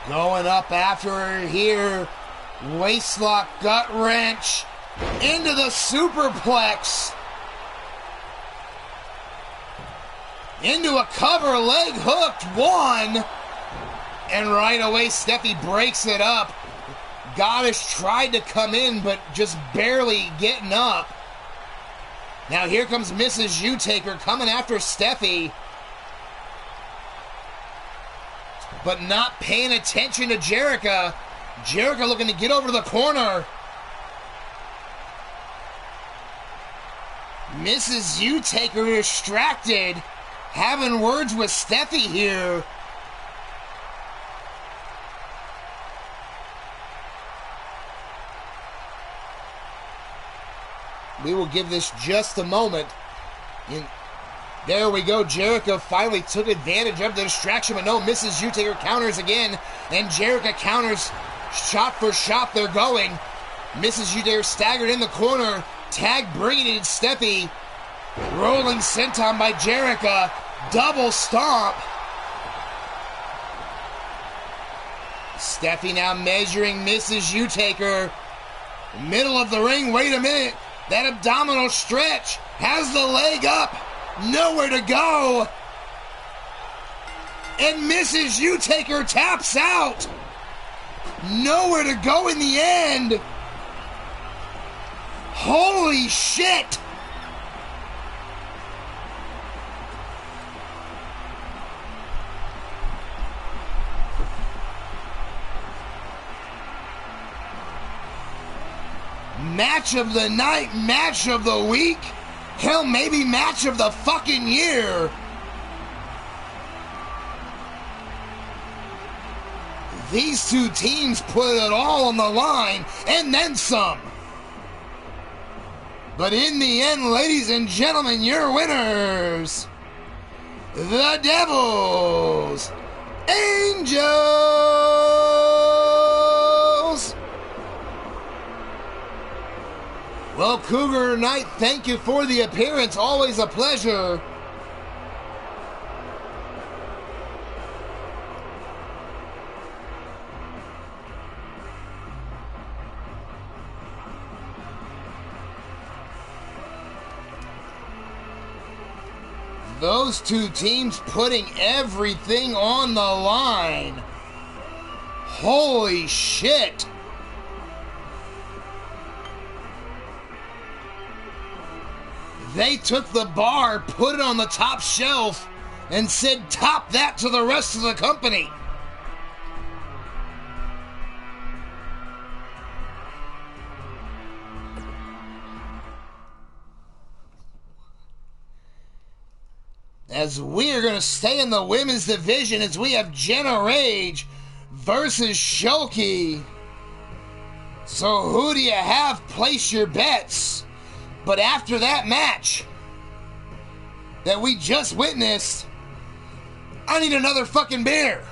Going up after her here. Waistlock, gut wrench. Into the superplex. Into a cover, leg hooked, one. And right away, Steffi breaks it up. Goddess tried to come in, but just barely getting up. Now here comes Mrs. U-Taker coming after Steffi. But not paying attention to Jericho. Jericho looking to get over to the corner. Mrs. U-Taker distracted. Having words with Steffi here. We will give this just a moment. There we go. Jericho finally took advantage of the distraction, but no, Mrs. U-Taker counters again, and Jericho counters shot for shot. They're going. Mrs. U-Taker staggered in the corner. Tag bringing in Steffi. Rolling senton by Jericho. Double stomp. Steffi now measuring Mrs. U-Taker. Middle of the ring. Wait a minute. That abdominal stretch has the leg up. Nowhere to go. And Mrs. U-Taker taps out. Nowhere to go in the end. Holy shit! Match of the night, match of the week, hell, maybe match of the fucking year. These two teams put it all on the line and then some. But in the end, ladies and gentlemen, your winners, the Devils, Angels. Well, Cougar Knight, thank you for the appearance. Always a pleasure. Those two teams putting everything on the line. Holy shit. They took the bar, put it on the top shelf, and said, top that to the rest of the company. As we are going to stay in the women's division as we have Jenna Rage versus Shoki. So who do you have? Place your bets. But after that match that we just witnessed, I need another fucking beer.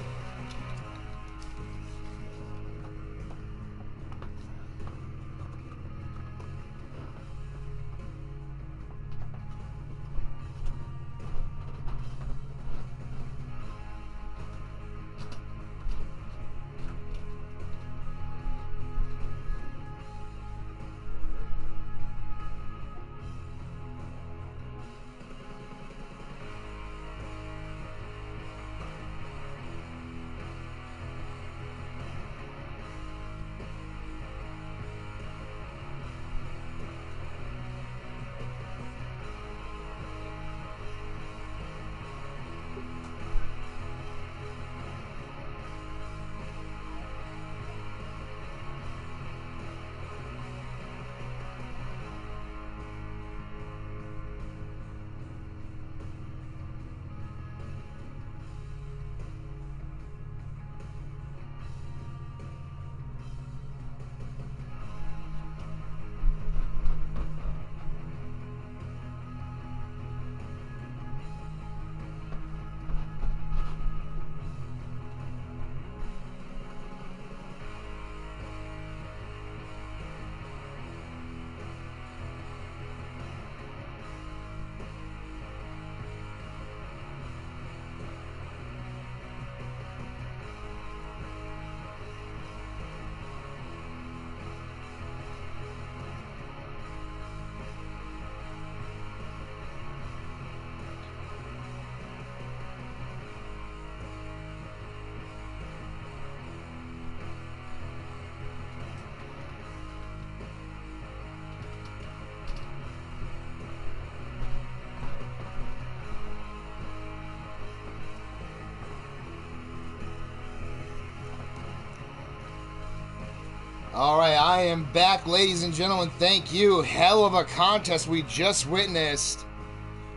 All right, I am back, ladies and gentlemen. Thank you. Hell of a contest we just witnessed.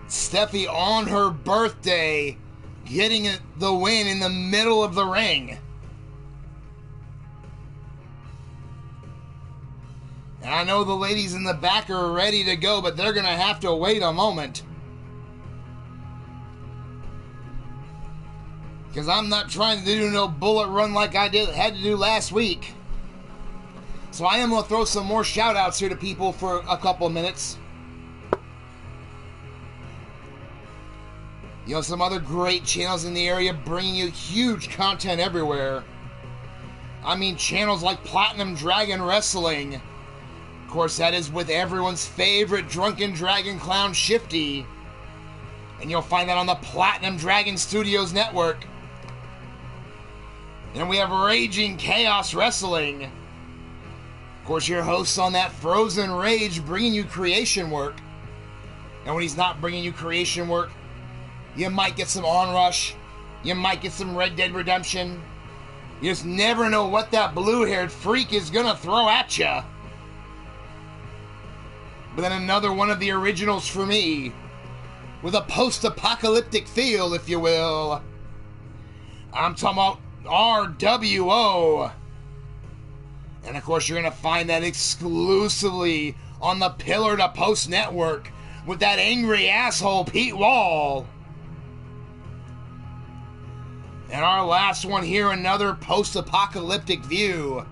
Steffi on her birthday getting the win in the middle of the ring. And I know the ladies in the back are ready to go, but they're going to have to wait a moment. Because I'm not trying to do no bullet run like I had to do last week. So I am going to throw some more shout-outs here to people for a couple of minutes. You know, some other great channels in the area bringing you huge content everywhere. I mean, channels like Platinum Dragon Wrestling. Of course, that is with everyone's favorite Drunken Dragon Clown, Shifty. And you'll find that on the Platinum Dragon Studios network. Then we have Raging Chaos Wrestling. Of course, your host's on that Frozen Rage bringing you creation work. And when he's not bringing you creation work, you might get some Onrush. You might get some Red Dead Redemption. You just never know what that blue-haired freak is gonna throw at you. But then another one of the originals for me, with a post-apocalyptic feel, if you will. I'm talking about RWO. And of course, you're gonna find that exclusively on the Pillar to Post Network with that angry asshole Pete Wall. And our last one here, another post-apocalyptic view.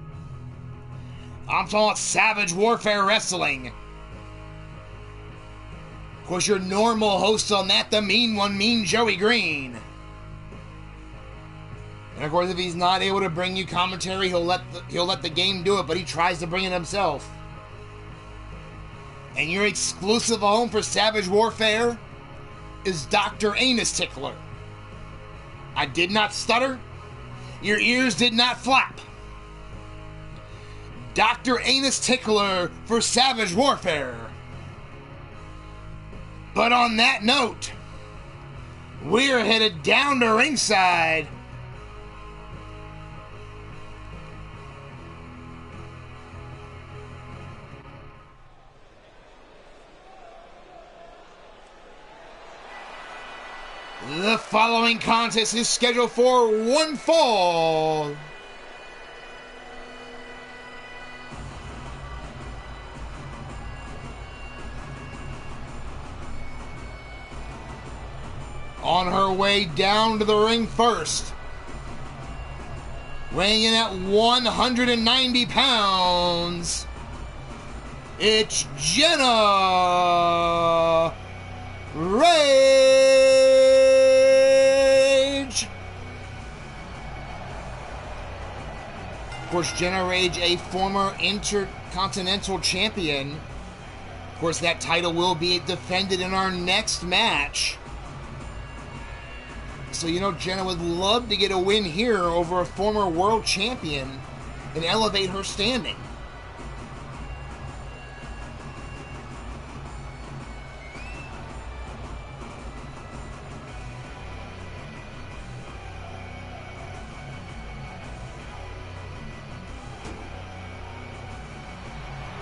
I'm talking about Savage Warfare Wrestling. Of course, your normal host on that, the mean one, Mean Joey Green. And of course, if he's not able to bring you commentary, he'll let the game do it, but he tries to bring it himself. And your exclusive home for Savage Warfare is Dr. Anus Tickler. I did not stutter. Your ears did not flap. Dr. Anus Tickler for Savage Warfare. But on that note, we're headed down to ringside. The following contest is scheduled for one fall. On her way down to the ring first, weighing in at 190 pounds, it's Jenna Rage. Of course, Jenna Rage, a former Intercontinental Champion. Of course, that title will be defended in our next match. So, you know, Jenna would love to get a win here over a former world champion and elevate her standing.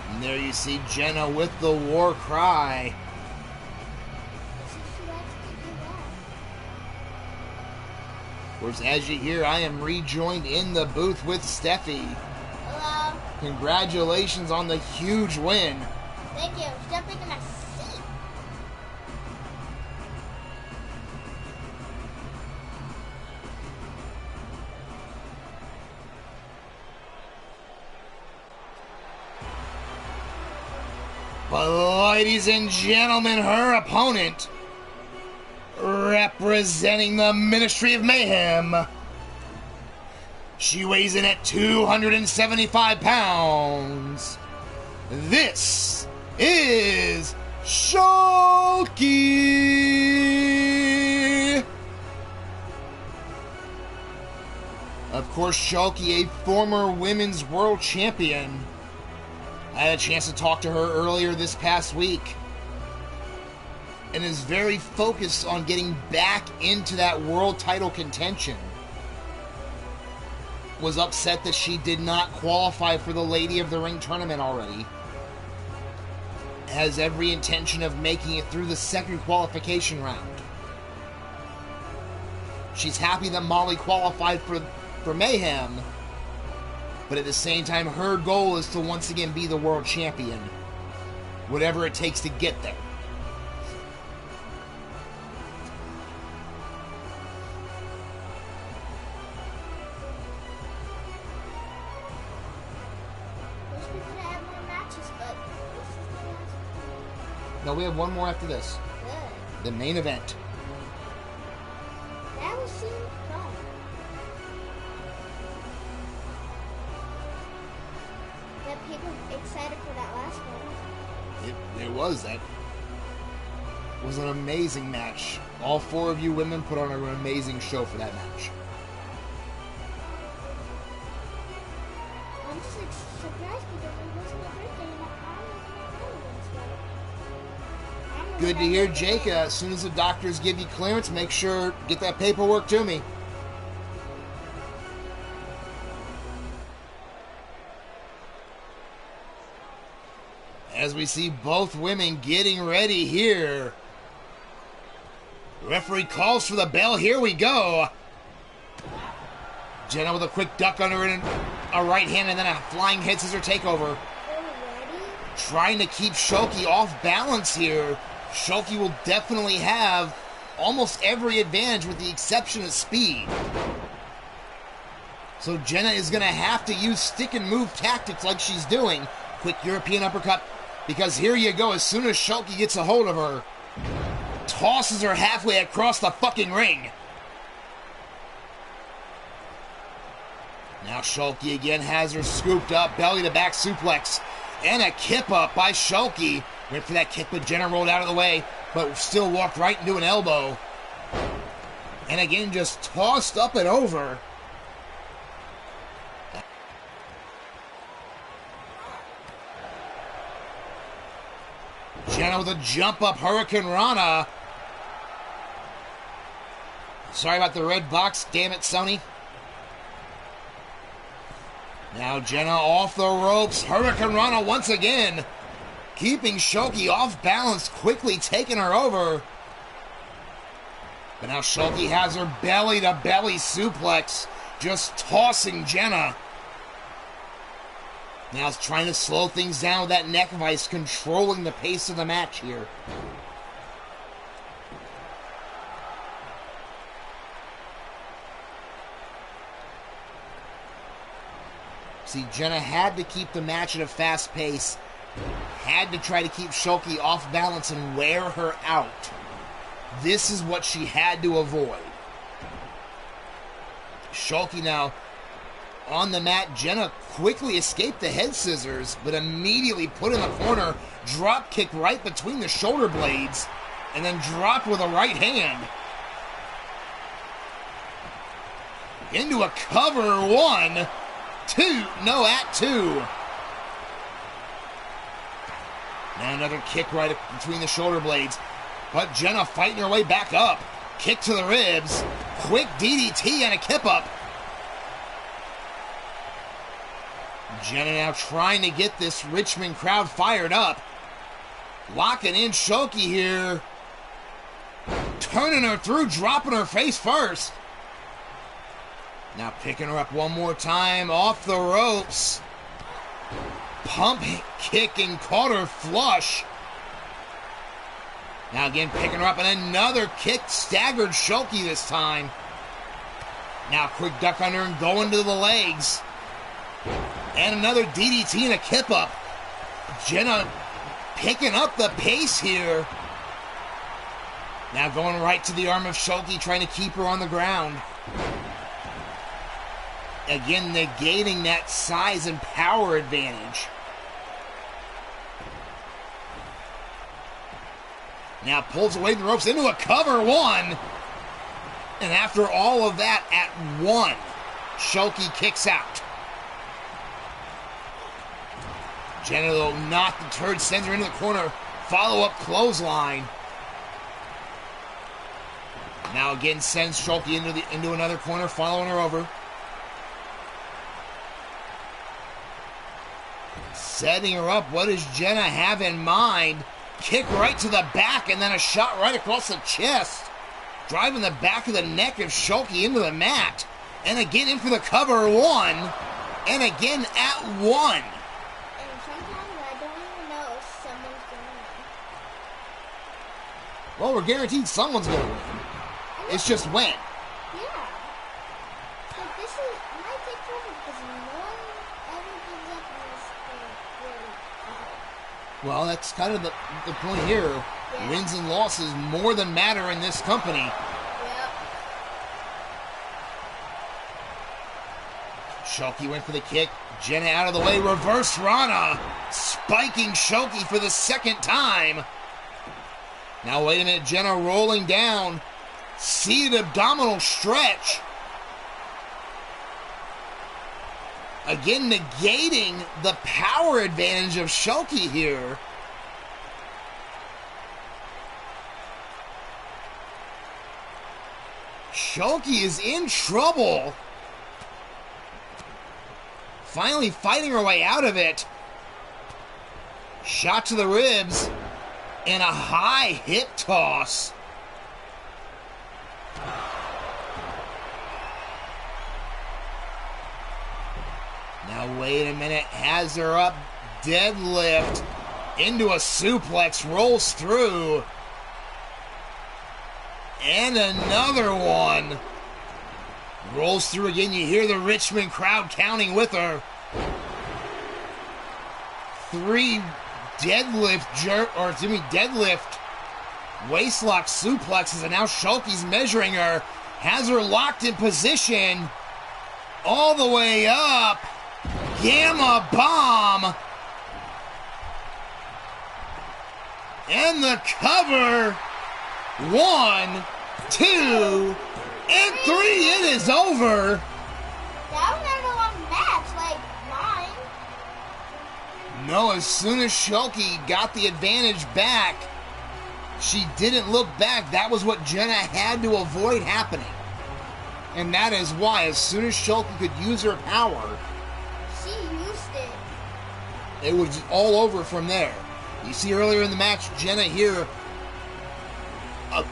And there you see Jenna with the war cry. Of course, as you hear, I am rejoined in the booth with Steffi. Hello. Congratulations on the huge win. Thank you. Jumping in my seat. But ladies and gentlemen, her opponent, representing the Ministry of Mayhem, she weighs in at 275 pounds. This is Shulky. Of course, Shulky, a former women's world champion. I had a chance to talk to her earlier this past week, and is very focused on getting back into that world title contention. Was upset that she did not qualify for the Lady of the Ring tournament already. Has every intention of making it through the second qualification round. She's happy that Molly qualified for Mayhem, but at the same time, her goal is to once again be the world champion. Whatever it takes to get there. No, we have one more after this. Good. The main event. That was seem fun. Got people excited for that last one. It was. That was an amazing match. All four of you women put on an amazing show for that match. I'm just surprised because it wasn't Good to hear, Jake. As soon as the doctors give you clearance, make sure get that paperwork to me. As we see both women getting ready here. The referee calls for the bell. Here we go. Jenna with a quick duck under and a right hand and then a flying head scissor takeover. Trying to keep Shoki off balance here. Shoki will definitely have almost every advantage with the exception of speed. So Jenna is going to have to use stick and move tactics like she's doing. Quick European uppercut, because here you go. As soon as Shoki gets a hold of her, tosses her halfway across the fucking ring. Now Shoki again has her scooped up, belly to back suplex. And a kip up by Shoki. Went for that kick, but Jenna rolled out of the way, but still walked right into an elbow. And again, just tossed up and over. Jenna with a jump up Hurricane Rana. Sorry about the red box, damn it, Sony. Now Jenna off the ropes. Hurricane Rana once again. Keeping Shoki off balance, quickly taking her over. But now Shoki has her belly-to-belly suplex. Just tossing Jenna. Now it's trying to slow things down with that neck vice, controlling the pace of the match here. See, Jenna had to keep the match at a fast pace. Had to try to keep Shoki off balance and wear her out. This is what she had to avoid. Shoki now on the mat. Jenna quickly escaped the head scissors, but immediately put in the corner. Drop kick right between the shoulder blades, and then dropped with a right hand. Into a cover, 1, 2, no, at 2. Now another kick right between the shoulder blades. But Jenna fighting her way back up. Kick to the ribs. Quick DDT and a kip up. Jenna now trying to get this Richmond crowd fired up. Locking in Shoki here. Turning her through, dropping her face first. Now picking her up one more time off the ropes. Pump kick and caught her flush. Now again picking her up and another kick, staggered Shoki this time. Now quick duck under and going to the legs. And another DDT and a kip up. Jenna picking up the pace here. Now going right to the arm of Shoki, trying to keep her on the ground. Again, negating that size and power advantage. Now pulls away the ropes into a cover, 1. And after all of that, at 1, Shoki kicks out. Jenna, though, not deterred, sends her into the corner. Follow-up clothesline. Now again sends Shoki into another corner, following her over. Setting her up. What does Jenna have in mind? Kick right to the back and then a shot right across the chest. Driving the back of the neck of Shoki into the mat. And again in for the cover, 1. And again at 1. And sometimes I don't even know if someone's going to win. Well, we're guaranteed someone's going to win. It's just when. Yeah. Like this is might take forever because no one ever gives up unless they're really bad. Well, that's kind of the point here. Yeah. Wins and losses more than matter in this company. Yep. Shoki went for the kick. Jenna out of the way. Reverse Rana. Spiking Shoki for the second time. Now, wait a minute. Jenna rolling down. Seated abdominal stretch. Again, negating the power advantage of Shoki here. Shulky is in trouble. Finally fighting her way out of it. Shot to the ribs. And a high hip toss. Now wait a minute. Has her up. Deadlift. Into a suplex. Rolls through. And another one. Rolls through again. You hear the Richmond crowd counting with her. 3 deadlift waistlock suplexes, and now Shulky's measuring her. Has her locked in position. All the way up. Gamma bomb. And the cover. 1, 2, and 3. It is over. That was not a long match, like 9. No, as soon as Shulky got the advantage back, she didn't look back. That was what Jenna had to avoid happening. And that is why, as soon as Shulky could use her power, she used it. It was all over from there. You see earlier in the match, Jenna here, a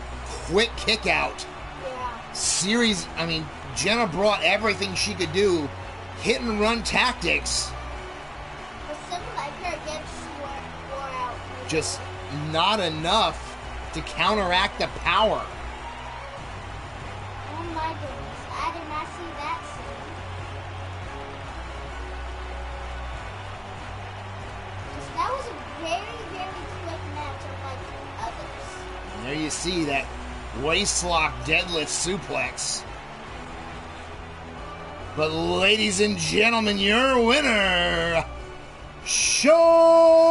quick kick out. Yeah. Jenna brought everything she could do. Hit and run tactics. But someone like her gets wore out. Just not enough to counteract the power. Oh my goodness. I did not see that scene. That was a very, very quick match, unlike others. And there you see that waistlock deadlift suplex. But ladies and gentlemen, your winner, Shulky.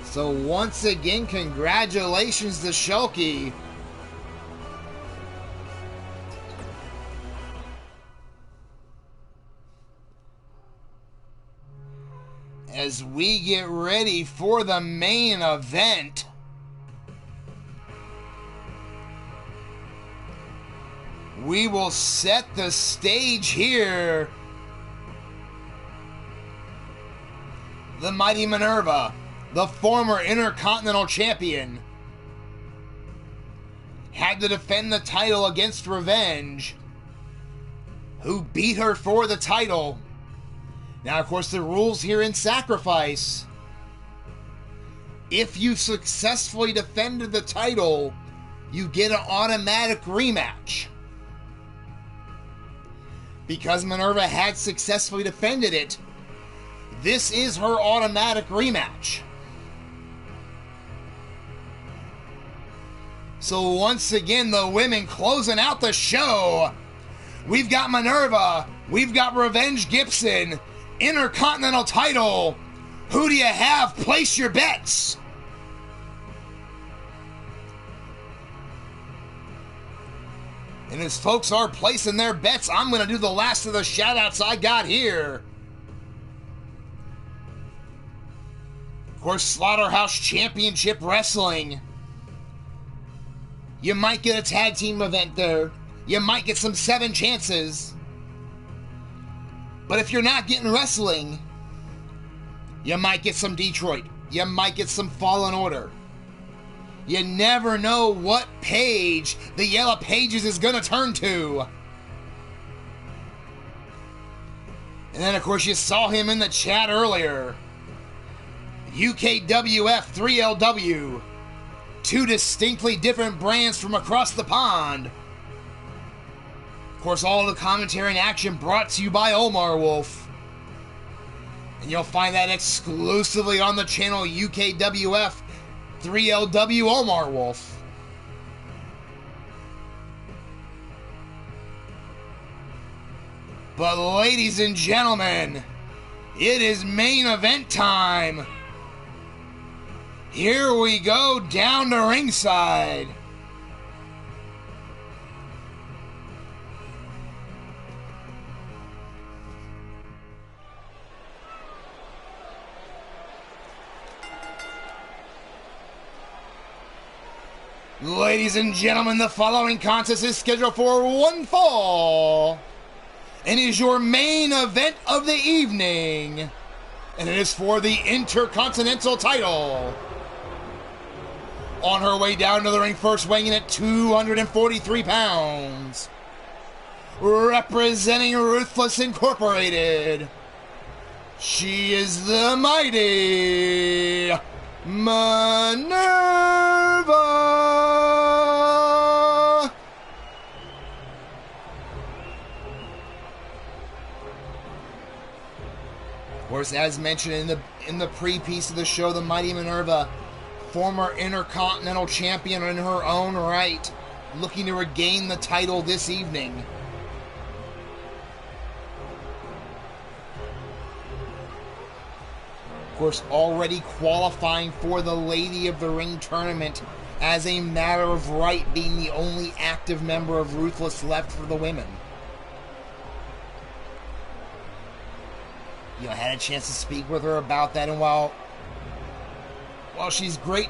So once again, congratulations to Shulky. As we get ready for the main event, we will set the stage here. The mighty Minerva, the former Intercontinental Champion, had to defend the title against Revenge, who beat her for the title. Now, of course, the rules here in Sacrifice: if you successfully defended the title, you get an automatic rematch. Because Minerva had successfully defended it, this is her automatic rematch. So once again, the women closing out the show. We've got Minerva, we've got Revenge Gibson, Intercontinental title. Who do you have? Place your bets. And as folks are placing their bets, I'm going to do the last of the shout-outs I got here. Of course, Slaughterhouse Championship Wrestling. You might get a tag team event there. You might get some 7 chances. But if you're not getting wrestling, you might get some Detroit. You might get some Fallen Order. You never know what page the Yellow Pages is going to turn to. And then, of course, you saw him in the chat earlier. UKWF 3LW. 2 distinctly different brands from across the pond. Of course, all the commentary and action brought to you by Omar Wolf. And you'll find that exclusively on the channel UKWF 3LW Omar Wolf. But ladies and gentlemen, it is main event time. Here we go down to ringside. Ladies and gentlemen, the following contest is scheduled for one fall and is your main event of the evening, and it is for the Intercontinental title. On her way down to the ring, first weighing in at 243 pounds, representing Ruthless Incorporated, she is the mighty Minerva. Of course, as mentioned in the pre-piece of the show, the mighty Minerva, former Intercontinental Champion in her own right, looking to regain the title this evening. Of course, already qualifying for the Lady of the Ring tournament as a matter of right, being the only active member of Ruthless left for the women. You know, I had a chance to speak with her about that, and while she's great,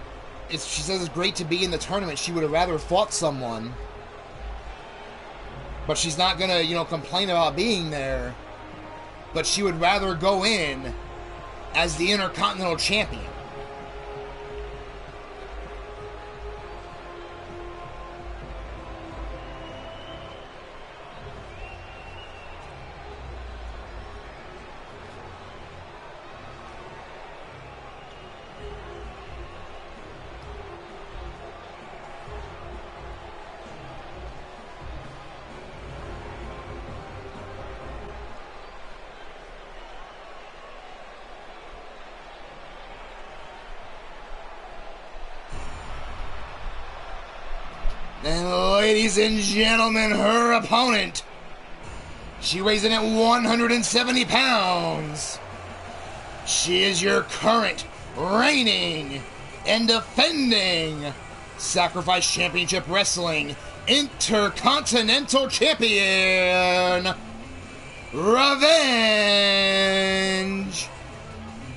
she says it's great to be in the tournament, she would have rather fought someone. But she's not gonna, complain about being there. But she would rather go in as the Intercontinental Champion. And ladies and gentlemen, her opponent, she weighs in at 170 pounds. She is your current, reigning, and defending Sacrifice Championship Wrestling Intercontinental Champion, Revenge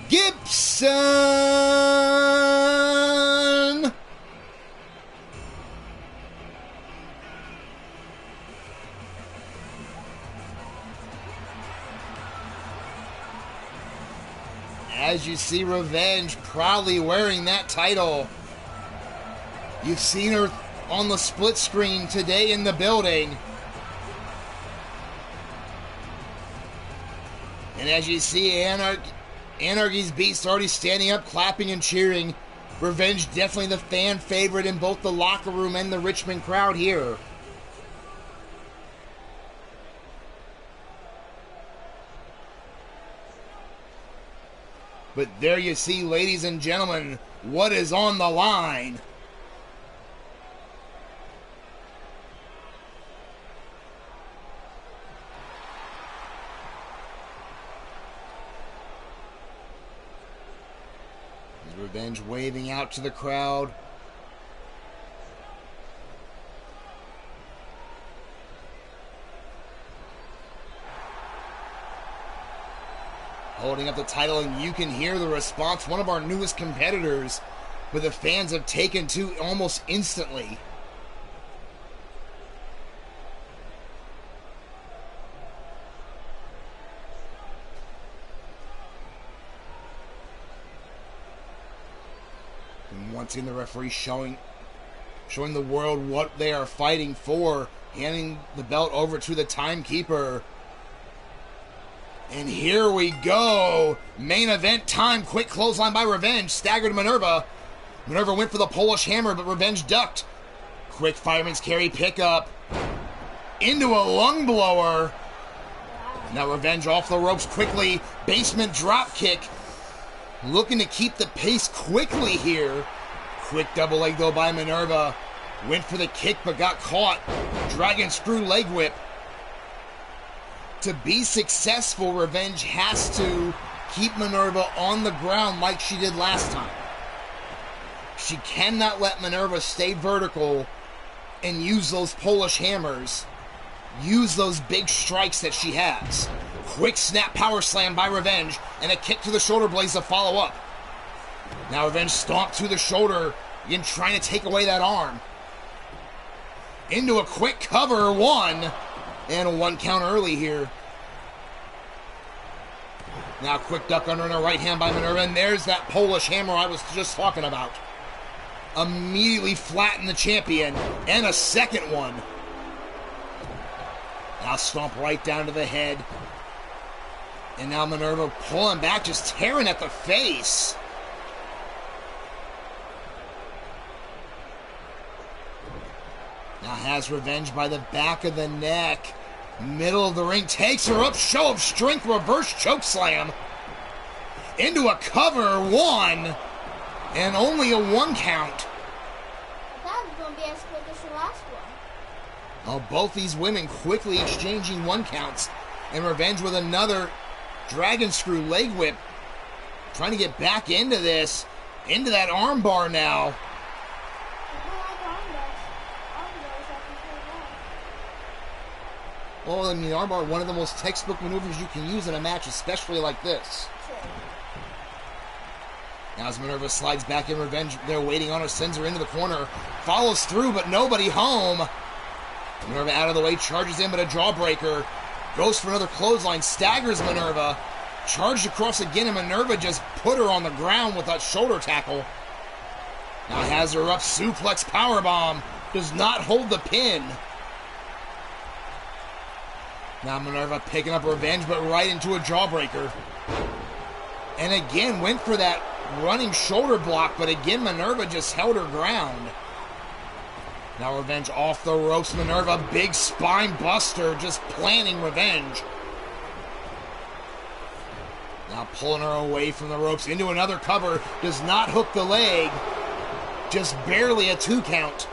Gibson. As you see Revenge proudly wearing that title. You've seen her on the split screen today in the building. And as you see Anarchy's Beast already standing up, clapping and cheering. Revenge definitely the fan favorite in both the locker room and the Richmond crowd here. But there you see, ladies and gentlemen, what is on the line. Revenge waving out to the crowd. Holding up the title, and you can hear the response. One of our newest competitors, but the fans have taken to almost instantly. And once again, the referee showing the world what they are fighting for, handing the belt over to the timekeeper. And here we go. Main event time. Quick clothesline by Revenge. Staggered Minerva. Minerva went for the Polish hammer, but Revenge ducked. Quick fireman's carry pickup. Into a lung blower. Now Revenge off the ropes quickly. Basement drop kick. Looking to keep the pace quickly here. Quick double leg though by Minerva. Went for the kick but got caught. Dragon screw leg whip. To be successful, Revenge has to keep Minerva on the ground like she did last time. She cannot let Minerva stay vertical and use those Polish hammers. Use those big strikes that she has. Quick snap power slam by Revenge, and a kick to the shoulder blades to follow up. Now Revenge stomped to the shoulder, again trying to take away that arm. Into a quick cover, one, and a 1 count early here. Now quick duck under and a right hand by Minerva, and there's that Polish hammer I was just talking about. Immediately flatten the champion, and a second one. Now stomp right down to the head. And now Minerva pulling back, just tearing at the face. Now has Revenge by the back of the neck. Middle of the ring, takes her up, show of strength, reverse choke slam. Into a cover, one, and only a 1 count. That was going to be as quick as the last one. Oh, both these women quickly exchanging 1 counts. And Revenge with another dragon screw leg whip. Trying to get back into this. Into that arm bar now. Well, I mean, armbar, one of the most textbook maneuvers you can use in a match, especially like this. True. Now as Minerva slides back in, Revenge, they're waiting on her, sends her into the corner. Follows through, but nobody home. Minerva out of the way, charges in, but a jawbreaker. Goes for another clothesline, staggers Minerva. Charged across again, and Minerva just put her on the ground with that shoulder tackle. Now has her up, suplex powerbomb. Does not hold the pin. Now Minerva picking up Revenge, but right into a jawbreaker. And again, went for that running shoulder block, but again, Minerva just held her ground. Now Revenge off the ropes. Minerva, big spine buster, just planning Revenge. Now pulling her away from the ropes into another cover. Does not hook the leg. Just barely a 2 count.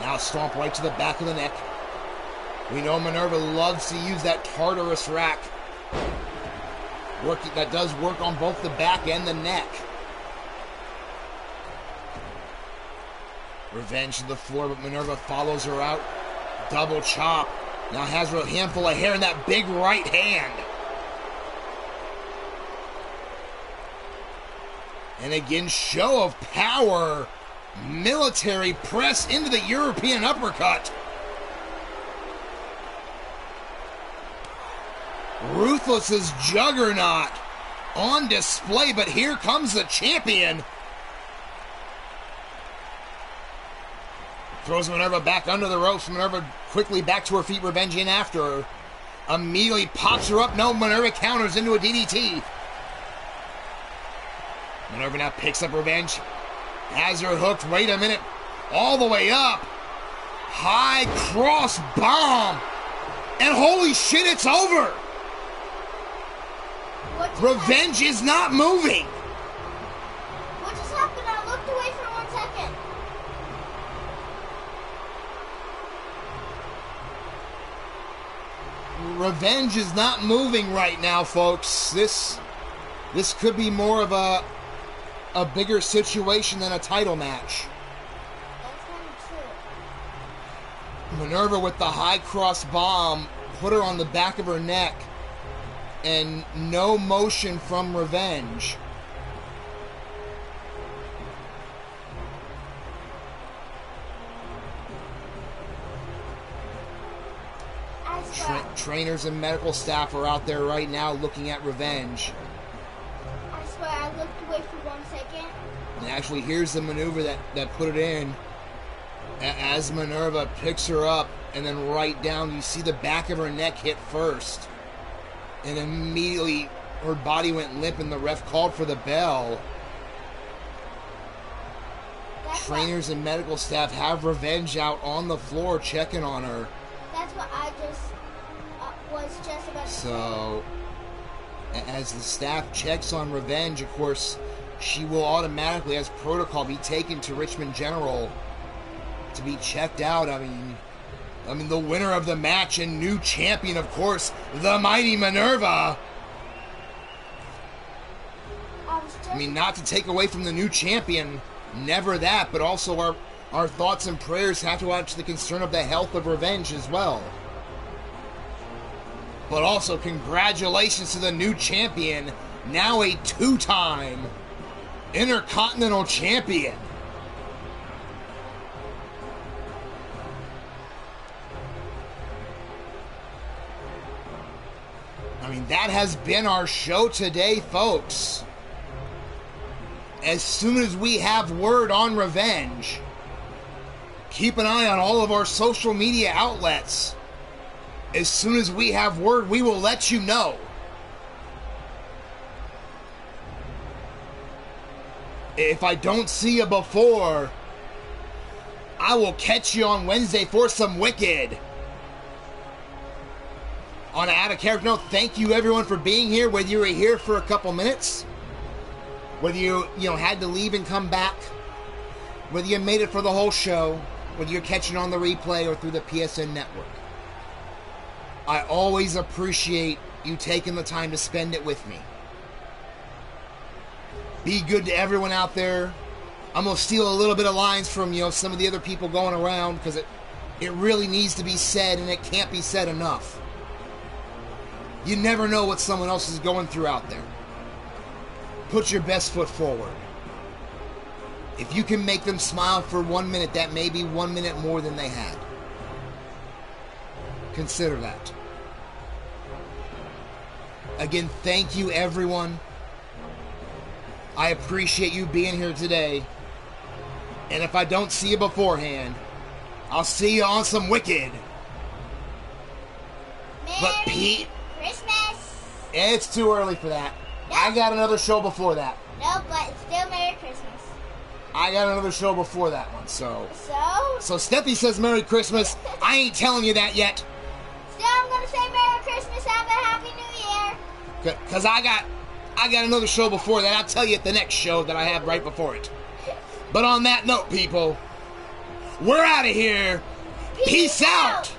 Now stomp right to the back of the neck. We know Minerva loves to use that Tartarus rack. That does work on both the back and the neck. Revenge to the floor, but Minerva follows her out. Double chop. Now has her a handful of hair in that big right hand. And again, show of power. Military press into the European uppercut. Ruthless's juggernaut on display, but here comes the champion. Throws Minerva back under the ropes. Minerva quickly back to her feet. Revenge in after her. Immediately pops her up. No, Minerva counters into a DDT. Minerva now picks up Revenge. Has her hooked. Wait a minute. All the way up. High cross bomb. And holy shit, it's over. Revenge is not moving. What just happened? I looked away for 1 second. Revenge is not moving right now, folks. This could be more of a bigger situation than a title match. That's kind of true. Minerva with the high cross bomb put her on the back of her neck. And no motion from Revenge. Trainers and medical staff are out there right now looking at Revenge. I swear, I looked away for 1 second. And actually, here's the maneuver that put it in. As Minerva picks her up and then right down, you see the back of her neck hit first. And immediately her body went limp and the ref called for the bell. Trainers and medical staff have Revenge out on the floor checking on her. That's what I just was just about to say. So, as the staff checks on Revenge, of course, she will automatically, as protocol, be taken to Richmond General to be checked out. I mean, the winner of the match and new champion, of course, the mighty Minerva. I mean, not to take away from the new champion, never that, but also our thoughts and prayers have to go out to the concern of the health of Revenge as well. But also, congratulations to the new champion, now a 2-time Intercontinental Champion. I mean, that has been our show today, folks. As soon as we have word on Revenge, keep an eye on all of our social media outlets. As soon as we have word, we will let you know. If I don't see you before, I will catch you on Wednesday for some Wicked. On an out-of-character note, thank you everyone for being here, whether you were here for a couple minutes, whether you had to leave and come back, whether you made it for the whole show, whether you're catching on the replay or through the PSN network. I always appreciate you taking the time to spend it with me. Be good to everyone out there. I'm going to steal a little bit of lines from some of the other people going around, because it really needs to be said, and it can't be said enough. You never know what someone else is going through out there. Put your best foot forward. If you can make them smile for 1 minute, that may be 1 minute more than they had. Consider that. Again, thank you everyone. I appreciate you being here today. And if I don't see you beforehand, I'll see you on some Wicked. But Pete, Christmas. It's too early for that. Nope. I got another show before that. No, but still Merry Christmas. I got another show before that one, so... So Steffi says Merry Christmas. I ain't telling you that yet. Still, I'm going to say Merry Christmas, have a Happy New Year. Because I got another show before that. I'll tell you at the next show that I have right before it. But on that note, people, we're out of here. Peace out.